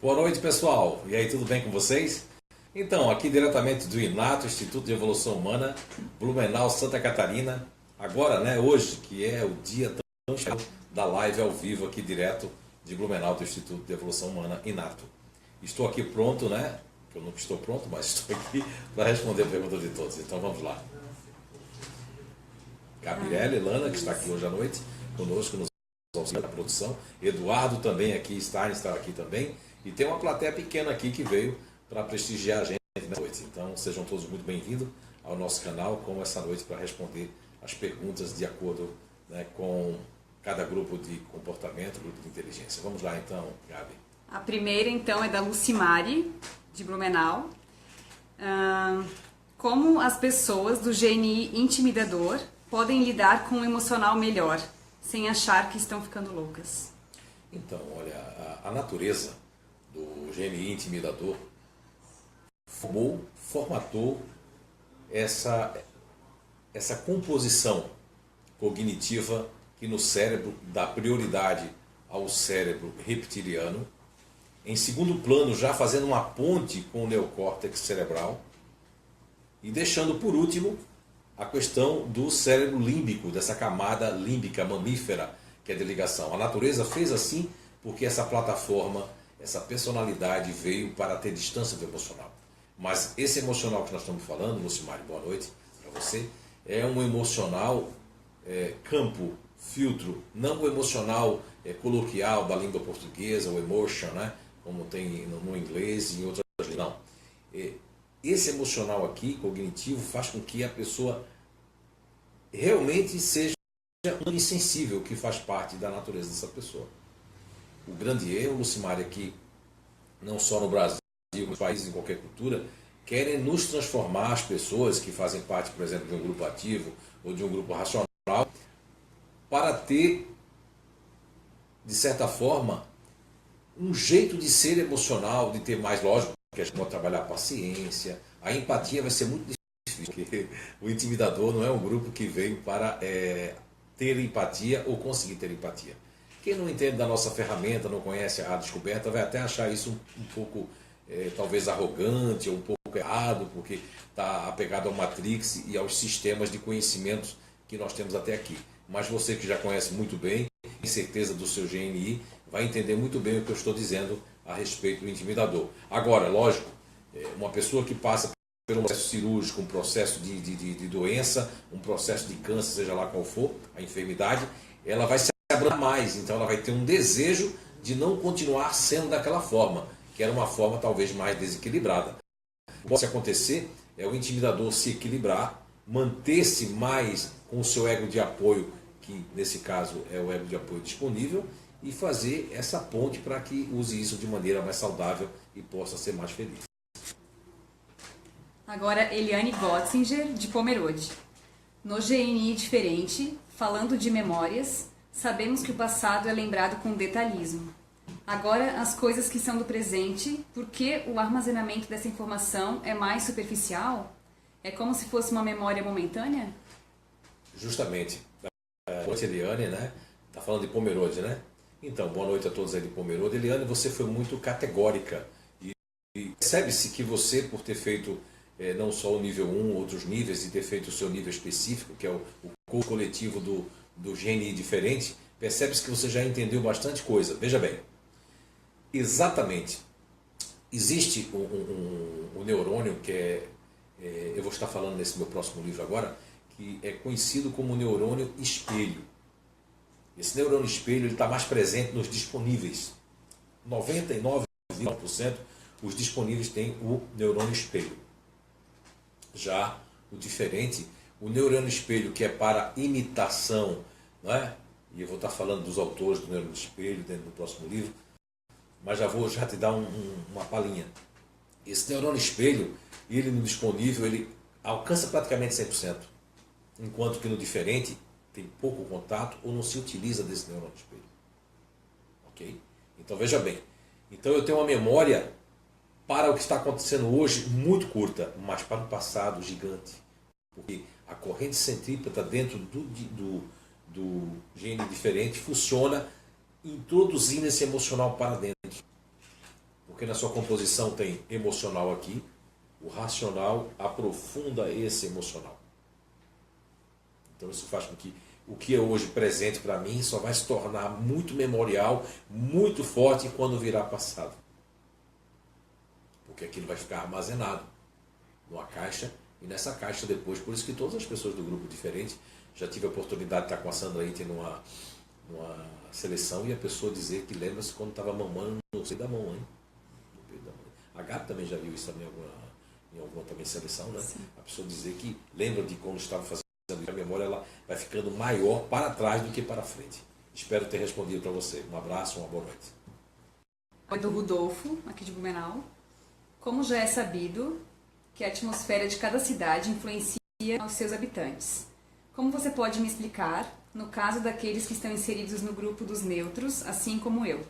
Boa noite, pessoal. E aí, tudo bem com vocês? Então, aqui diretamente do INATO, Instituto de Evolução Humana, Blumenau, Santa Catarina. Agora, né, hoje, que é o dia tão esperado da live ao vivo aqui direto de Blumenau, do Instituto de Evolução Humana, INATO. Estou aqui pronto, né? Eu nunca estou pronto, mas estou aqui para responder a pergunta de todos. Então, vamos lá. Gabriela, Elana, que está aqui hoje à noite, conosco nos auxílios da produção. Eduardo também aqui está aqui também. E tem uma plateia pequena aqui que veio para prestigiar a gente nessa noite. Então, sejam todos muito bem-vindos ao nosso canal, como essa noite, para responder as perguntas de acordo, né, com cada grupo de comportamento, grupo de inteligência. Vamos lá, então, Gabi. A primeira, então, é da Lucimari, de Blumenau. Como as pessoas do GNI intimidador podem lidar com um emocional melhor, sem achar que estão ficando loucas? Então, olha, a natureza do GNI intimidador formatou essa composição cognitiva que no cérebro dá prioridade ao cérebro reptiliano. Em segundo plano, já fazendo uma ponte com o neocórtex cerebral. E deixando por último a questão do cérebro límbico, dessa camada límbica mamífera, que é de ligação. A natureza fez assim porque essa plataforma, essa personalidade veio para ter distância do emocional. Mas esse emocional que nós estamos falando, Lucimari, boa noite para você, é um emocional campo, filtro, não o emocional coloquial da língua portuguesa, o emotion, né? Como tem no inglês e em outras línguas. Não. Esse emocional aqui, cognitivo, faz com que a pessoa realmente seja um insensível, que faz parte da natureza dessa pessoa. O grande erro, Lucimari, é que não só no Brasil, nos países, em qualquer cultura, querem nos transformar, as pessoas que fazem parte, por exemplo, de um grupo ativo ou de um grupo racional, para ter, de certa forma, um jeito de ser emocional, de ter mais, lógico, que a gente pode trabalhar a paciência, a empatia vai ser muito difícil, porque o intimidador não é um grupo que veio para ter empatia ou conseguir ter empatia. Quem não entende da nossa ferramenta, não conhece a descoberta, vai até achar isso um pouco, talvez, arrogante ou um pouco errado, porque está apegado ao Matrix e aos sistemas de conhecimentos que nós temos até aqui. Mas você que já conhece muito bem, tem certeza do seu GNI, vai entender muito bem o que eu estou dizendo a respeito do intimidador. Agora, lógico, uma pessoa que passa por um processo cirúrgico, um processo de doença, um processo de câncer, seja lá qual for, a enfermidade, ela vai se abrandar mais, então ela vai ter um desejo de não continuar sendo daquela forma, que era uma forma talvez mais desequilibrada. O que pode acontecer é o intimidador se equilibrar, manter-se mais com o seu ego de apoio, que nesse caso é o ego de apoio disponível, e fazer essa ponte para que use isso de maneira mais saudável e possa ser mais feliz. Agora, Eliane Gotzinger, de Pomerode. No GNI diferente, falando de memórias, sabemos que o passado é lembrado com detalhismo. Agora, as coisas que são do presente, por que o armazenamento dessa informação é mais superficial? É como se fosse uma memória momentânea? Justamente. Boa noite, Eliane, né? Está falando de Pomerode, né? Então, boa noite a todos aí de Pomerode. Eliane, você foi muito categórica. E percebe-se que você, por ter feito não só o nível 1, outros níveis, e ter feito o seu nível específico, que é o coletivo do GNI diferente, percebe-se que você já entendeu bastante coisa. Veja bem, exatamente, existe um neurônio que eu vou estar falando nesse meu próximo livro agora, que é conhecido como neurônio espelho. Esse neurônio espelho está mais presente nos disponíveis. 99,9% os disponíveis têm o neurônio espelho. Já o diferente, o neurônio espelho, que é para imitação, não é? E eu vou estar falando dos autores do neurônio espelho dentro do próximo livro, mas vou te dar uma palhinha. Esse neurônio espelho, ele no disponível, ele alcança praticamente 100%, enquanto que no diferente tem pouco contato ou não se utiliza desse neurônio espelho. Ok? Então veja bem, então eu tenho uma memória para o que está acontecendo hoje muito curta, mas para o passado gigante. Porque a corrente centrípeta dentro do GNI diferente funciona introduzindo esse emocional para dentro. Porque Porque na sua composição tem emocional aqui, o racional aprofunda esse emocional. Então isso faz com que o que é hoje presente para mim só vai se tornar muito memorial, muito forte quando virar passado. Porque aquilo vai ficar armazenado numa caixa, e nessa caixa depois, por isso que todas as pessoas do grupo diferente, já tive a oportunidade de estar com a Sandra Itten numa seleção e a pessoa dizer que lembra-se quando estava mamando no seio da mamãe. No peito da mãe. A Gabi também já viu isso também em alguma também seleção, né? Sim. A pessoa dizer que lembra de quando estava fazendo isso, a memória ela vai ficando maior para trás do que para frente. Espero ter respondido para você. Um abraço, uma boa noite. Oi, do Rodolfo, aqui de Blumenau. Como já é sabido que a atmosfera de cada cidade influencia os seus habitantes. Como você pode me explicar, no caso daqueles que estão inseridos no grupo dos neutros, assim como eu?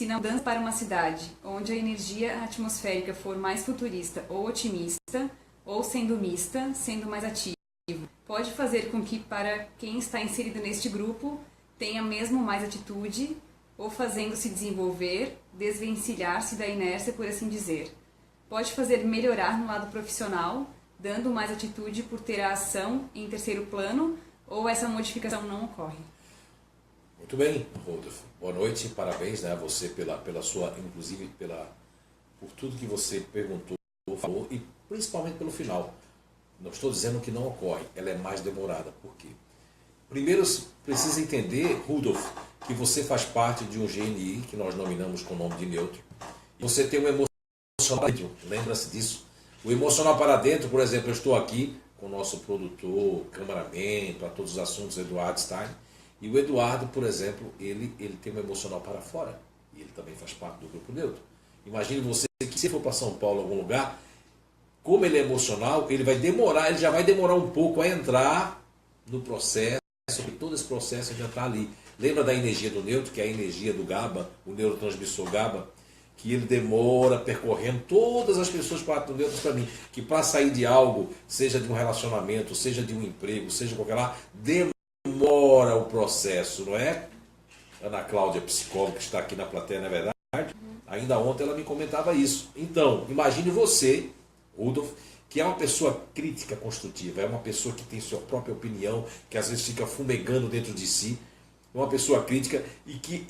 Se não mudança para uma cidade onde a energia atmosférica for mais futurista ou otimista, ou sendo mista, sendo mais ativa, pode fazer com que, para quem está inserido neste grupo, tenha mesmo mais atitude, ou fazendo-se desenvolver, desvencilhar-se da inércia, por assim dizer. Pode fazer melhorar no lado profissional, dando mais atitude por ter a ação em terceiro plano, ou essa modificação não ocorre? Muito bem, Rodolfo. Boa noite, parabéns, né, a você pela sua, inclusive por tudo que você perguntou, falou, e principalmente pelo final. Não estou dizendo que não ocorre, ela é mais demorada. Por quê? Primeiro, precisa entender, Rudolf, que você faz parte de um GNI, que nós nominamos com o nome de neutro. Você tem um emocional para dentro, lembra-se disso? O emocional para dentro, por exemplo, eu estou aqui com o nosso produtor, cameraman, para todos os assuntos, Eduardo Stein. E o Eduardo, por exemplo, ele tem um emocional para fora. E ele também faz parte do grupo neutro. Imagine você que se for para São Paulo, algum lugar, como ele é emocional, ele já vai demorar um pouco a entrar no processo, e todo esse processo já está ali. Lembra da energia do neutro, que é a energia do GABA, o neurotransmissor GABA, que ele demora percorrendo todas as pessoas do neutro para mim, que para sair de algo, seja de um relacionamento, seja de um emprego, seja qualquer lá, demora o processo, não é? Ana Cláudia, psicóloga, que está aqui na plateia, não é verdade? Ainda ontem ela me comentava isso. Então, imagine você, Rudolf, que é uma pessoa crítica construtiva, é uma pessoa que tem sua própria opinião, que às vezes fica fumegando dentro de si, uma pessoa crítica, e que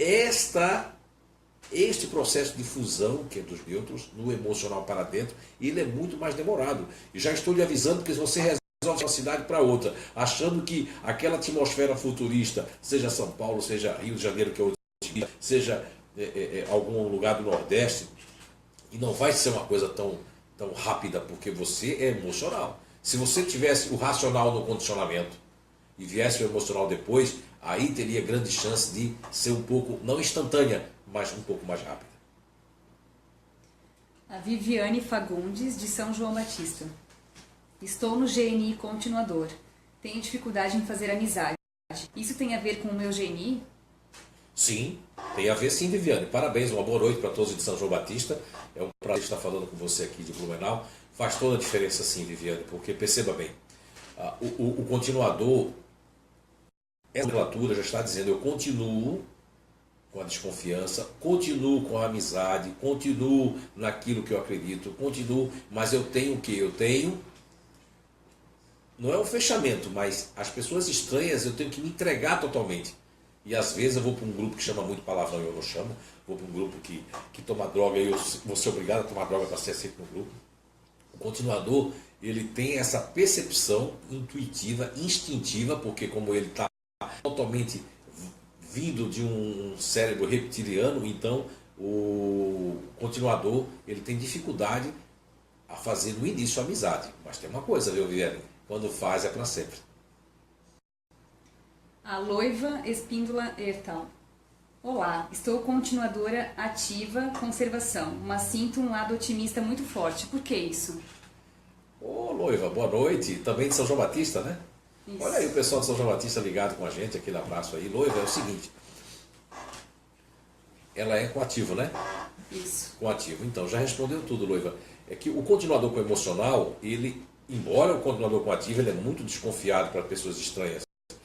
este processo de fusão, que é dos neutros, no emocional para dentro, ele é muito mais demorado. E já estou lhe avisando que se você resolve de uma cidade para outra, achando que aquela atmosfera futurista, seja São Paulo, seja Rio de Janeiro, que é outro dia, seja algum lugar do Nordeste, e não vai ser uma coisa tão rápida, porque você é emocional. Se você tivesse o racional no condicionamento e viesse o emocional depois, aí teria grande chance de ser um pouco, não instantânea, mas um pouco mais rápida. A Viviane Fagundes, de São João Batista. Estou no GNI continuador. Tenho dificuldade em fazer amizade. Isso tem a ver com o meu GNI? Sim, tem a ver sim, Viviane. Parabéns, uma boa noite para todos de São João Batista. É um prazer estar falando com você aqui de Blumenau. Faz toda a diferença sim, Viviane, porque perceba bem, o continuador, essa nomenclatura já está dizendo, eu continuo com a desconfiança, continuo com a amizade, continuo naquilo que eu acredito, continuo, mas eu tenho o quê? Eu tenho, não é um fechamento, mas as pessoas estranhas eu tenho que me entregar totalmente. E às vezes eu vou para um grupo que chama muito palavrão e eu não chamo, vou para um grupo que toma droga e eu vou ser obrigado a tomar droga para ser sempre no grupo. O continuador, ele tem essa percepção intuitiva, instintiva, porque como ele está totalmente vindo de um cérebro reptiliano, então o continuador ele tem dificuldade a fazer no início a amizade. Mas tem uma coisa, viu, Viviane? Quando faz é para sempre. A Loiva Espíndola Ertal. Olá, estou continuadora ativa conservação, mas sinto um lado otimista muito forte. Por que isso? Ô, Loiva, boa noite. Também de São João Batista, né? Isso. Olha aí o pessoal de São João Batista ligado com a gente, aquele abraço aí. Loiva, é o seguinte, ela é com ativo, né? Isso. Com ativo. Então, já respondeu tudo, Loiva. É que o continuador com emocional, ele, embora o continuador com ativo, ele é muito desconfiado para pessoas estranhas,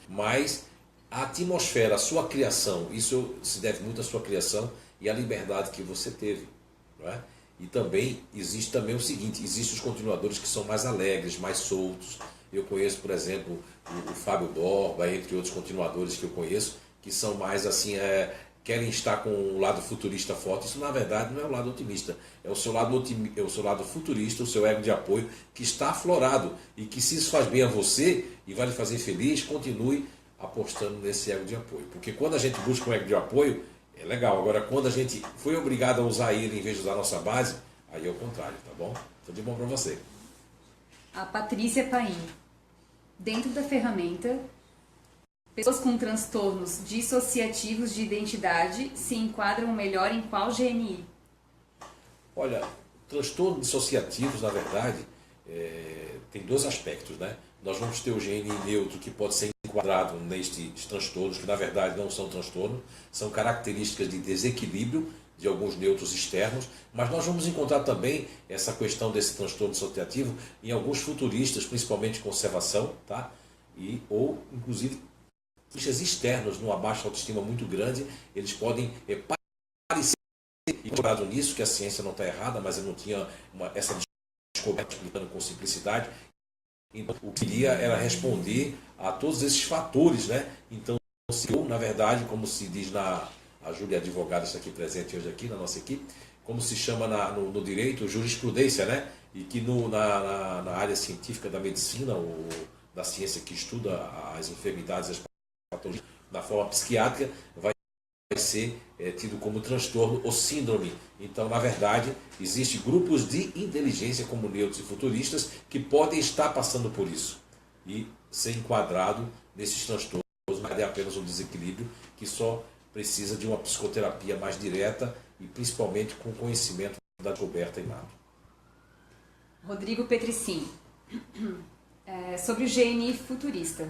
mas a atmosfera, a sua criação, isso se deve muito à sua criação e à liberdade que você teve. não é? E também existe também o seguinte, existem os continuadores que são mais alegres, mais soltos. Eu conheço, por exemplo, o Fábio Borba, entre outros continuadores que eu conheço, que são mais assim, querem estar com o lado futurista forte. Isso, na verdade, não é o lado otimista. É o seu lado, é o seu lado futurista, o seu ego de apoio, que está aflorado. E que, se isso faz bem a você e vai lhe fazer feliz, continue apostando nesse ego de apoio. Porque quando a gente busca um ego de apoio, é legal. Agora, quando a gente foi obrigado a usar ele em vez de usar a nossa base, aí é o contrário, tá bom? Tudo de bom para você. A Patrícia Paim. Dentro da ferramenta, pessoas com transtornos dissociativos de identidade se enquadram melhor em qual GNI? Olha, transtornos dissociativos, na verdade, tem dois aspectos, né? Nós vamos ter o GNI neutro, que pode ser enquadrado nestes transtornos, que na verdade não são transtornos, são características de desequilíbrio de alguns neutros externos, mas nós vamos encontrar também essa questão desse transtorno dissociativo em alguns futuristas, principalmente conservação, tá? Ou inclusive futuristas externos, numa baixa autoestima muito grande, eles podem parecer, e encontrado nisso, que a ciência não está errada, mas eu não tinha essa descoberta explicando com simplicidade. Então, o que queria era responder a todos esses fatores, né? Então, na verdade, como se diz a Júlia advogada está aqui presente hoje aqui na nossa equipe, como se chama no direito, jurisprudência, né? E que na área científica da medicina, ou da ciência que estuda as enfermidades, as patologias, na forma psiquiátrica, vai ser tido como transtorno ou síndrome. Então, na verdade, existem grupos de inteligência como neutros e futuristas que podem estar passando por isso e ser enquadrado nesses transtornos, mas é apenas um desequilíbrio que só precisa de uma psicoterapia mais direta e principalmente com conhecimento da descoberta inato. Rodrigo Petricin. Sobre o GNI futurista.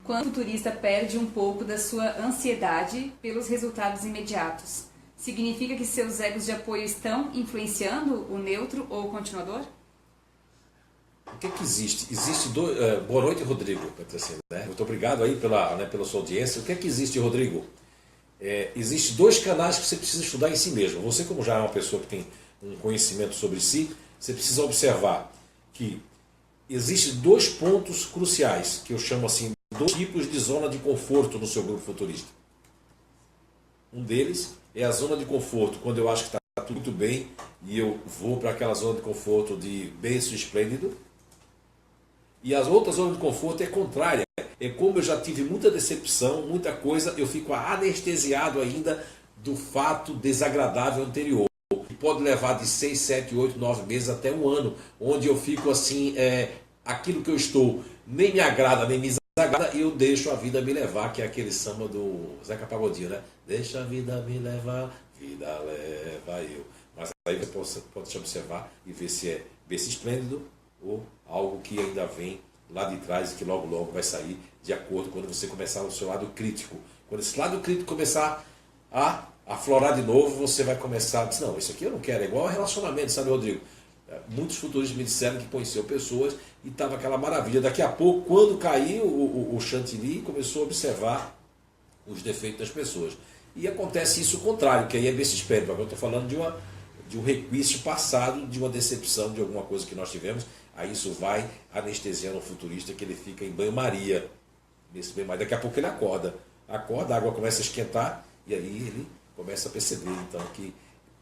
Quando o futurista perde um pouco da sua ansiedade pelos resultados imediatos, significa que seus egos de apoio estão influenciando o neutro ou o continuador? O que existe? Boa noite, Rodrigo. Né? Muito obrigado aí pela sua audiência. O que existe, Rodrigo? Existem dois canais que você precisa estudar em si mesmo. Você, como já é uma pessoa que tem um conhecimento sobre si, você precisa observar que existem dois pontos cruciais, que eu chamo assim, dois tipos de zona de conforto no seu grupo futurista. Um deles é a zona de conforto, quando eu acho que está tudo muito bem e eu vou para aquela zona de conforto de berço esplêndido. E a outra zona de conforto é contrária. É como eu já tive muita decepção, muita coisa, eu fico anestesiado ainda do fato desagradável anterior. Que pode levar de 6, 7, 8, 9 meses até um ano, onde eu fico assim, aquilo que eu estou nem me agrada, nem me desagrada, e eu deixo a vida me levar, que é aquele samba do Zeca Pagodinho, né? Deixa a vida me levar, vida leva eu. Mas aí você pode observar e ver se é berço esplêndido ou algo que ainda vem lá de trás e que logo logo vai sair de acordo quando você começar o seu lado crítico. Quando esse lado crítico começar a aflorar de novo, você vai começar a dizer, não, isso aqui eu não quero, é igual ao relacionamento, sabe, Rodrigo? Muitos futuristas me disseram que conheceu pessoas e estava aquela maravilha. Daqui a pouco, quando caiu o chantilly, começou a observar os defeitos das pessoas. E acontece isso o contrário, que aí é berço esplêndido. Agora eu estou falando de um requisito passado, de uma decepção, de alguma coisa que nós tivemos. Aí isso vai anestesiando o futurista, que ele fica em banho-maria. Nesse banho-maria, daqui a pouco ele acorda, a água começa a esquentar e aí ele começa a perceber então que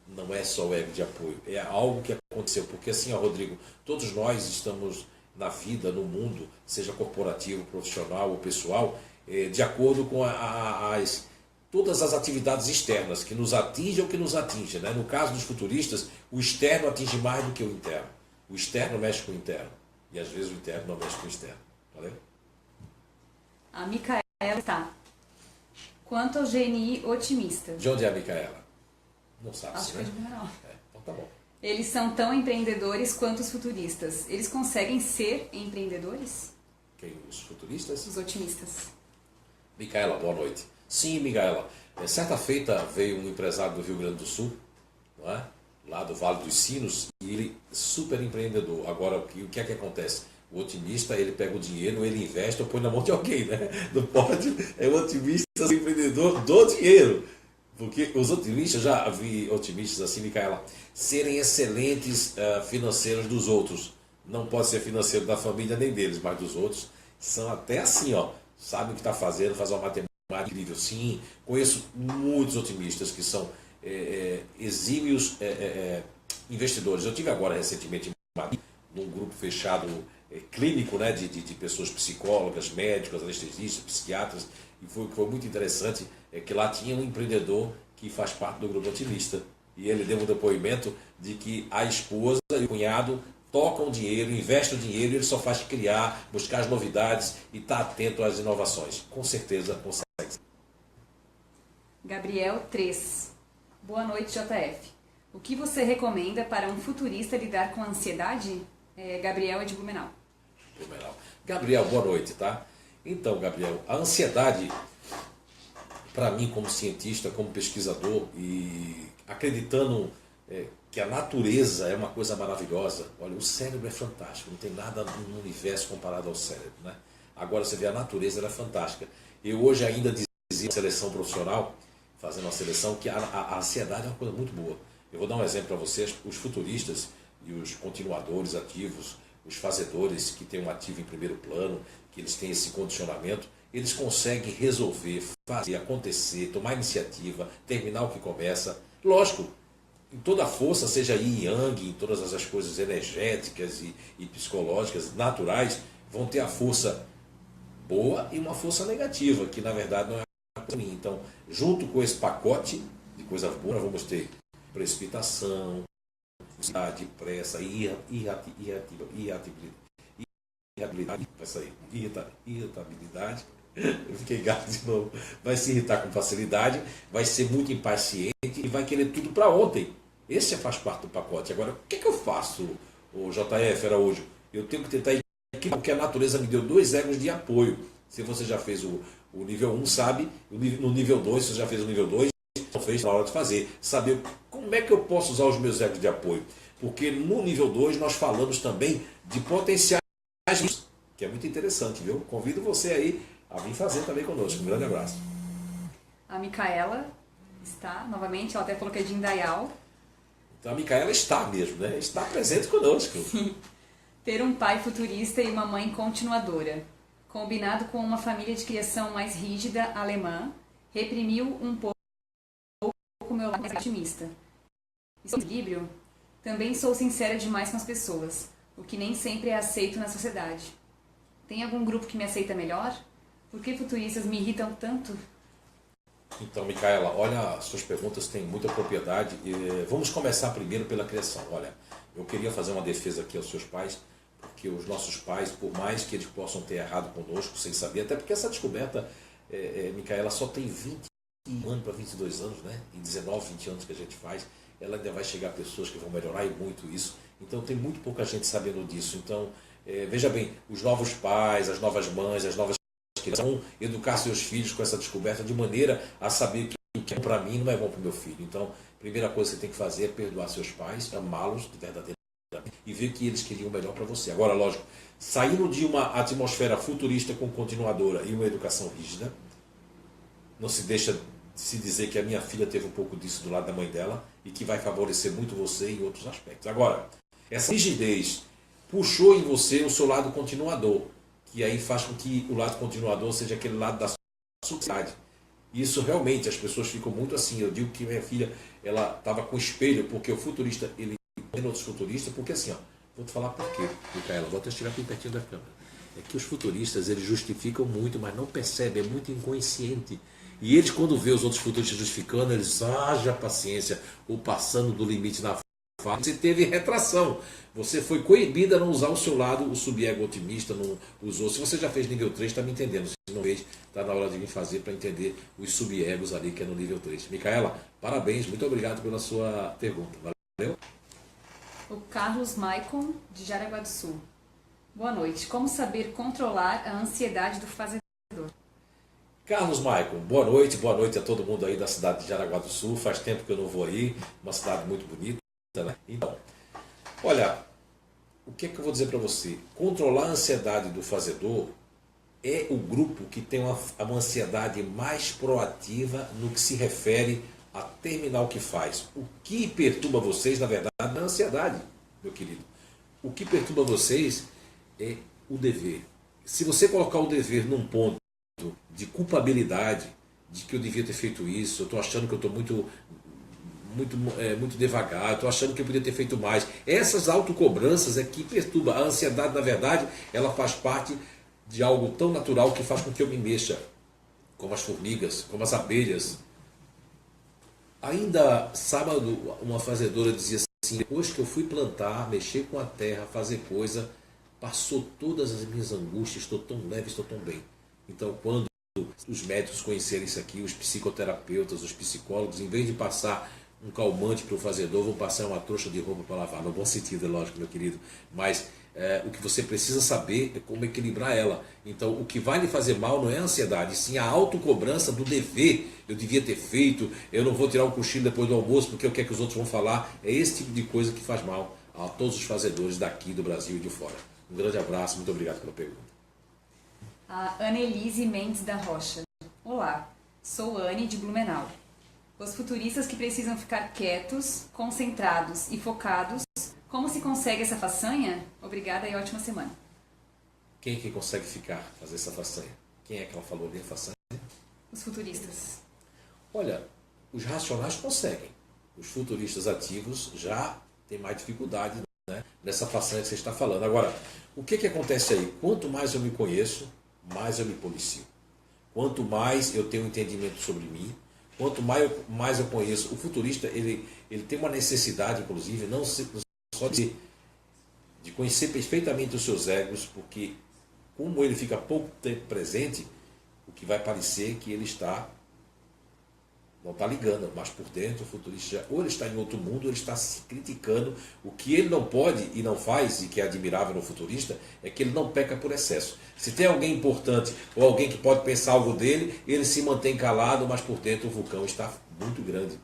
não é só o ego de apoio, é algo que aconteceu. Porque assim, ó, Rodrigo, todos nós estamos na vida, no mundo, seja corporativo, profissional ou pessoal, de acordo com todas as atividades externas que nos atingem ou que nos atingem, né? No caso dos futuristas, o externo atinge mais do que o interno. O externo mexe com o interno. E às vezes o interno não mexe com o externo. Valeu? A Micaela está. Quanto ao GNI otimista. De onde é a Micaela? Não sabe, acho que né? é de Mineral. Então tá bom. Eles são tão empreendedores quanto os futuristas. Eles conseguem ser empreendedores? Quem? Os futuristas? Os otimistas. Micaela, boa noite. Sim, Micaela. Certa feita veio um empresário do Rio Grande do Sul, não é? Lá do Vale dos Sinos, e ele super empreendedor. Agora, o que é que acontece? O otimista, ele pega o dinheiro, ele investe ou põe na mão de alguém, né? Não pode, é o otimista, o empreendedor do dinheiro. Porque os otimistas, já vi otimistas assim, Micaela, serem excelentes financeiros dos outros. Não pode ser financeiro da família nem deles, mas dos outros. São até assim, ó, sabem o que está fazendo, faz uma matemática incrível. Sim, conheço muitos otimistas que são exímios investidores. Eu tive agora recentemente num grupo fechado clínico, né, de pessoas psicólogas, médicos, anestesistas, psiquiatras, e foi muito interessante que lá tinha um empreendedor que faz parte do grupo otimista. E ele deu um depoimento de que a esposa e o cunhado tocam dinheiro, investem o dinheiro, e ele só faz criar, buscar as novidades e estar atento às inovações. Com certeza consegue. Gabriel 3. Boa noite, JF. O que você recomenda para um futurista lidar com a ansiedade? Gabriel é de Blumenau. Gabriel, boa noite, tá? Então, Gabriel, a ansiedade, para mim como cientista, como pesquisador e acreditando que a natureza é uma coisa maravilhosa. Olha, o cérebro é fantástico, não tem nada no universo comparado ao cérebro, né? Agora você vê a natureza, ela é fantástica. Eu hoje ainda dizia na seleção profissional, fazendo uma seleção, que a ansiedade é uma coisa muito boa. Eu vou dar um exemplo para vocês, os futuristas e os continuadores ativos, os fazedores que têm um ativo em primeiro plano, que eles têm esse condicionamento, eles conseguem resolver, fazer acontecer, tomar iniciativa, terminar o que começa. Lógico, em toda a força, seja yin e yang, em todas as coisas energéticas e psicológicas, naturais, vão ter a força boa e uma força negativa, que na verdade não é ruim. Então, junto com esse pacote de coisa boa, nós vamos ter precipitação, ansiedade, pressa, irritabilidade. Eu fiquei gato de novo. Vai se irritar com facilidade, vai ser muito impaciente e vai querer tudo para ontem. Esse faz parte do pacote. Agora, o que eu faço, o JF Araújo? Eu tenho que tentar equilibrar, porque a natureza me deu 2 egos de apoio. Se você já fez o nível 1, sabe, no nível 2, se você já fez o nível 2, não fez na hora de fazer. Saber como é que eu posso usar os meus egos de apoio. Porque no nível 2 nós falamos também de potenciais, que é muito interessante, viu? Convido você aí a vir fazer também conosco. Um grande abraço. A Micaela está, novamente, ela até falou que é de Indaial. Então a Micaela está mesmo, né? Está presente conosco. Sim. Ter um pai futurista e uma mãe continuadora, combinado com uma família de criação mais rígida, alemã, reprimiu um pouco o meu lado mais otimista. Esse equilíbrio, também sou sincera demais com as pessoas, o que nem sempre é aceito na sociedade. Tem algum grupo que me aceita melhor? Por que futuristas me irritam tanto? Então, Micaela, olha, suas perguntas têm muita propriedade. Vamos começar primeiro pela criação. Olha, eu queria fazer uma defesa aqui aos seus pais, porque os nossos pais, por mais que eles possam ter errado conosco, sem saber, até porque essa descoberta, Micaela, só tem 21 anos para 22 anos, né? Em 19, 20 anos que a gente faz, ela ainda vai chegar a pessoas que vão melhorar e muito isso. Então, tem muito pouca gente sabendo disso. Então, veja bem, os novos pais, as novas mães, as novas crianças vão educar seus filhos com essa descoberta de maneira a saber que o que é bom para mim não é bom para o meu filho. Então, a primeira coisa que você tem que fazer é perdoar seus pais, amá-los de verdadeiramente e ver que eles queriam o melhor para você. Agora, lógico, saindo de uma atmosfera futurista com continuadora e uma educação rígida, não se deixa de se dizer que a minha filha teve um pouco disso do lado da mãe dela e que vai favorecer muito você em outros aspectos. Agora, essa rigidez puxou em você o seu lado continuador, que aí faz com que o lado continuador seja aquele lado da sociedade. Isso realmente, as pessoas ficam muito assim. Eu digo que minha filha, ela estava com espelho, porque o futurista, ele tem outros futuristas, porque assim, ó, vou te falar por quê, Micaela, vou até estirar aqui pertinho da câmera. É que os futuristas, eles justificam muito, mas não percebem, é muito inconsciente. E eles, quando vê os outros futuristas justificando, eles, haja paciência, ou passando do limite na fala. Você teve retração. Você foi coibida a não usar o seu lado, o sub-ego otimista, não usou. Se você já fez nível 3, está me entendendo. Se não fez, está na hora de vir fazer para entender os sub-egos ali, que é no nível 3. Micaela, parabéns, muito obrigado pela sua pergunta. Valeu? O Carlos Maicon, de Jaraguá do Sul. Boa noite. Como saber controlar a ansiedade do fazedor? Carlos Maicon, boa noite a todo mundo aí da cidade de Jaraguá do Sul. Faz tempo que eu não vou aí, uma cidade muito bonita, né? Então, olha, o que é que eu vou dizer para você? Controlar a ansiedade do fazedor é o grupo que tem uma ansiedade mais proativa no que se refere a terminar o que faz. O que perturba vocês, na verdade, não é a ansiedade, meu querido. O que perturba vocês é o dever. Se você colocar o dever num ponto de culpabilidade, de que eu devia ter feito isso, eu estou achando que eu estou muito devagar, eu estou achando que eu podia ter feito mais. Essas autocobranças é que perturba. A ansiedade, na verdade, ela faz parte de algo tão natural que faz com que eu me mexa, como as formigas, como as abelhas. Ainda sábado, uma fazedora dizia assim: depois que eu fui plantar, mexer com a terra, fazer coisa, passou todas as minhas angústias, estou tão leve, estou tão bem. Então, quando os médicos conhecerem isso aqui, os psicoterapeutas, os psicólogos, em vez de passar um calmante para o fazedor, vão passar uma trouxa de roupa para lavar. No bom sentido, é lógico, meu querido. Mas o que você precisa saber é como equilibrar ela. Então, o que vai lhe fazer mal não é a ansiedade, sim a autocobrança do dever. Eu devia ter feito, eu não vou tirar um cochilo depois do almoço porque eu quero que os outros vão falar. É esse tipo de coisa que faz mal a todos os fazedores daqui do Brasil e de fora. Um grande abraço, muito obrigado pela pergunta. A Annelise Mendes da Rocha. Olá, sou Anne de Blumenau. Os futuristas que precisam ficar quietos, concentrados e focados, como se consegue essa façanha? Obrigada e ótima semana. Quem é que consegue fazer essa façanha? Quem é que ela falou ali, a façanha? Os futuristas. Olha, os racionais conseguem. Os futuristas ativos já têm mais dificuldade, né, nessa façanha que você está falando. Agora, o que acontece aí? Quanto mais eu me conheço, mais eu me policio. Quanto mais eu tenho entendimento sobre mim, quanto mais eu conheço. O futurista, ele tem uma necessidade, inclusive, não só de conhecer perfeitamente os seus egos, porque como ele fica pouco tempo presente, o que vai parecer que ele não está ligando, mas por dentro o futurista, ou ele está em outro mundo, ou ele está se criticando. O que ele não pode e não faz, e que é admirável no futurista, é que ele não peca por excesso. Se tem alguém importante, ou alguém que pode pensar algo dele, ele se mantém calado, mas por dentro o vulcão está muito grande.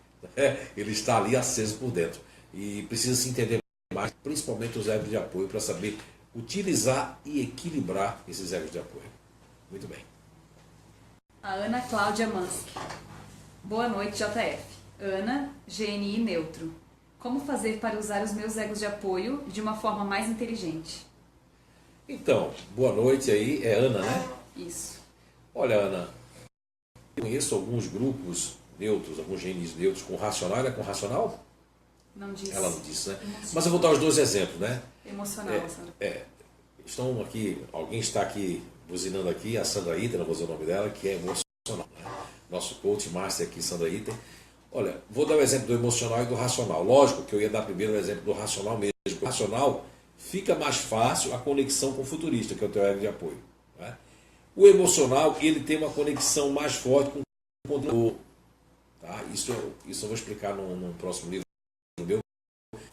Ele está ali aceso por dentro. E precisa se entender mais, principalmente os egos de apoio, para saber utilizar e equilibrar esses egos de apoio. Muito bem. A Ana Cláudia Mansky. Boa noite, JF. Ana, GNI neutro. Como fazer para usar os meus egos de apoio de uma forma mais inteligente? Então, boa noite aí. É Ana, né? Isso. Olha, Ana, eu conheço alguns grupos neutros, alguns GNIs neutros com racional. Ela é com racional? Não disse. Ela não disse, né? Mas eu vou dar os dois exemplos, né? Emocional, Sandra. Estão aqui, alguém está aqui buzinando aqui, a Sandra Ita, não vou dizer o nome dela, que é emocional, né? Nosso coach master aqui, Sandra Ita. Olha, vou dar o exemplo do emocional e do racional. Lógico que eu ia dar primeiro o exemplo do racional mesmo. O racional fica mais fácil a conexão com o futurista, que é o teu ego de apoio, né? O emocional, ele tem uma conexão mais forte com o controlador, tá? Isso eu vou explicar num próximo livro meu,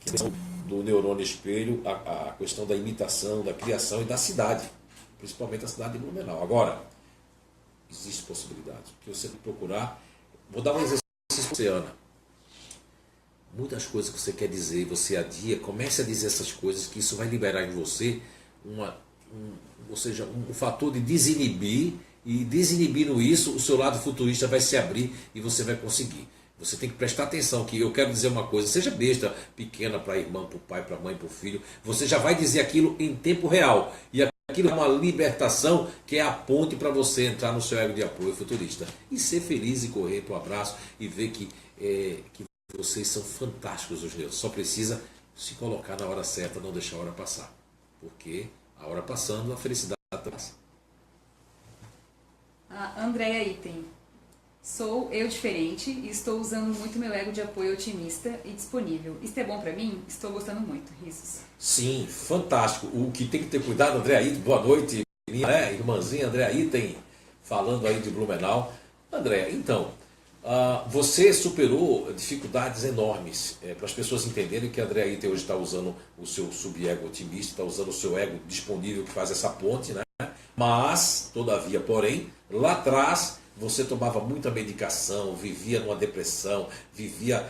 que é do neurônio espelho, a questão da imitação, da criação e da cidade, principalmente a cidade de Blumenau. Agora, existe possibilidade, que você tem que procurar. Vou dar um exercício para você, Ana. Muitas coisas que você quer dizer, você adia, comece a dizer essas coisas, que isso vai liberar em você um fator de desinibir, e desinibindo isso, o seu lado futurista vai se abrir e você vai conseguir. Você tem que prestar atenção que eu quero dizer uma coisa, seja besta, pequena para a irmã, para o pai, para a mãe, para o filho, você já vai dizer aquilo em tempo real. E aquilo é uma libertação que é a ponte para você entrar no seu ego de apoio futurista. E ser feliz e correr para o abraço e ver que vocês são fantásticos, os neutros. Só precisa se colocar na hora certa, não deixar a hora passar. Porque a hora passando, a felicidade passa. A Andrea Item. Sou eu diferente e estou usando muito meu ego de apoio otimista e disponível. Isto é bom pra mim? Estou gostando muito. Risos. Sim, fantástico. O que tem que ter cuidado, Andrea Item, boa noite, minha irmãzinha Andrea Item, falando aí de Blumenau. Andrea, então, você superou dificuldades enormes para as pessoas entenderem que a Andrea Item hoje está usando o seu sub-ego otimista, está usando o seu ego disponível que faz essa ponte, né? Mas, todavia, porém, lá atrás você tomava muita medicação, vivia numa depressão, vivia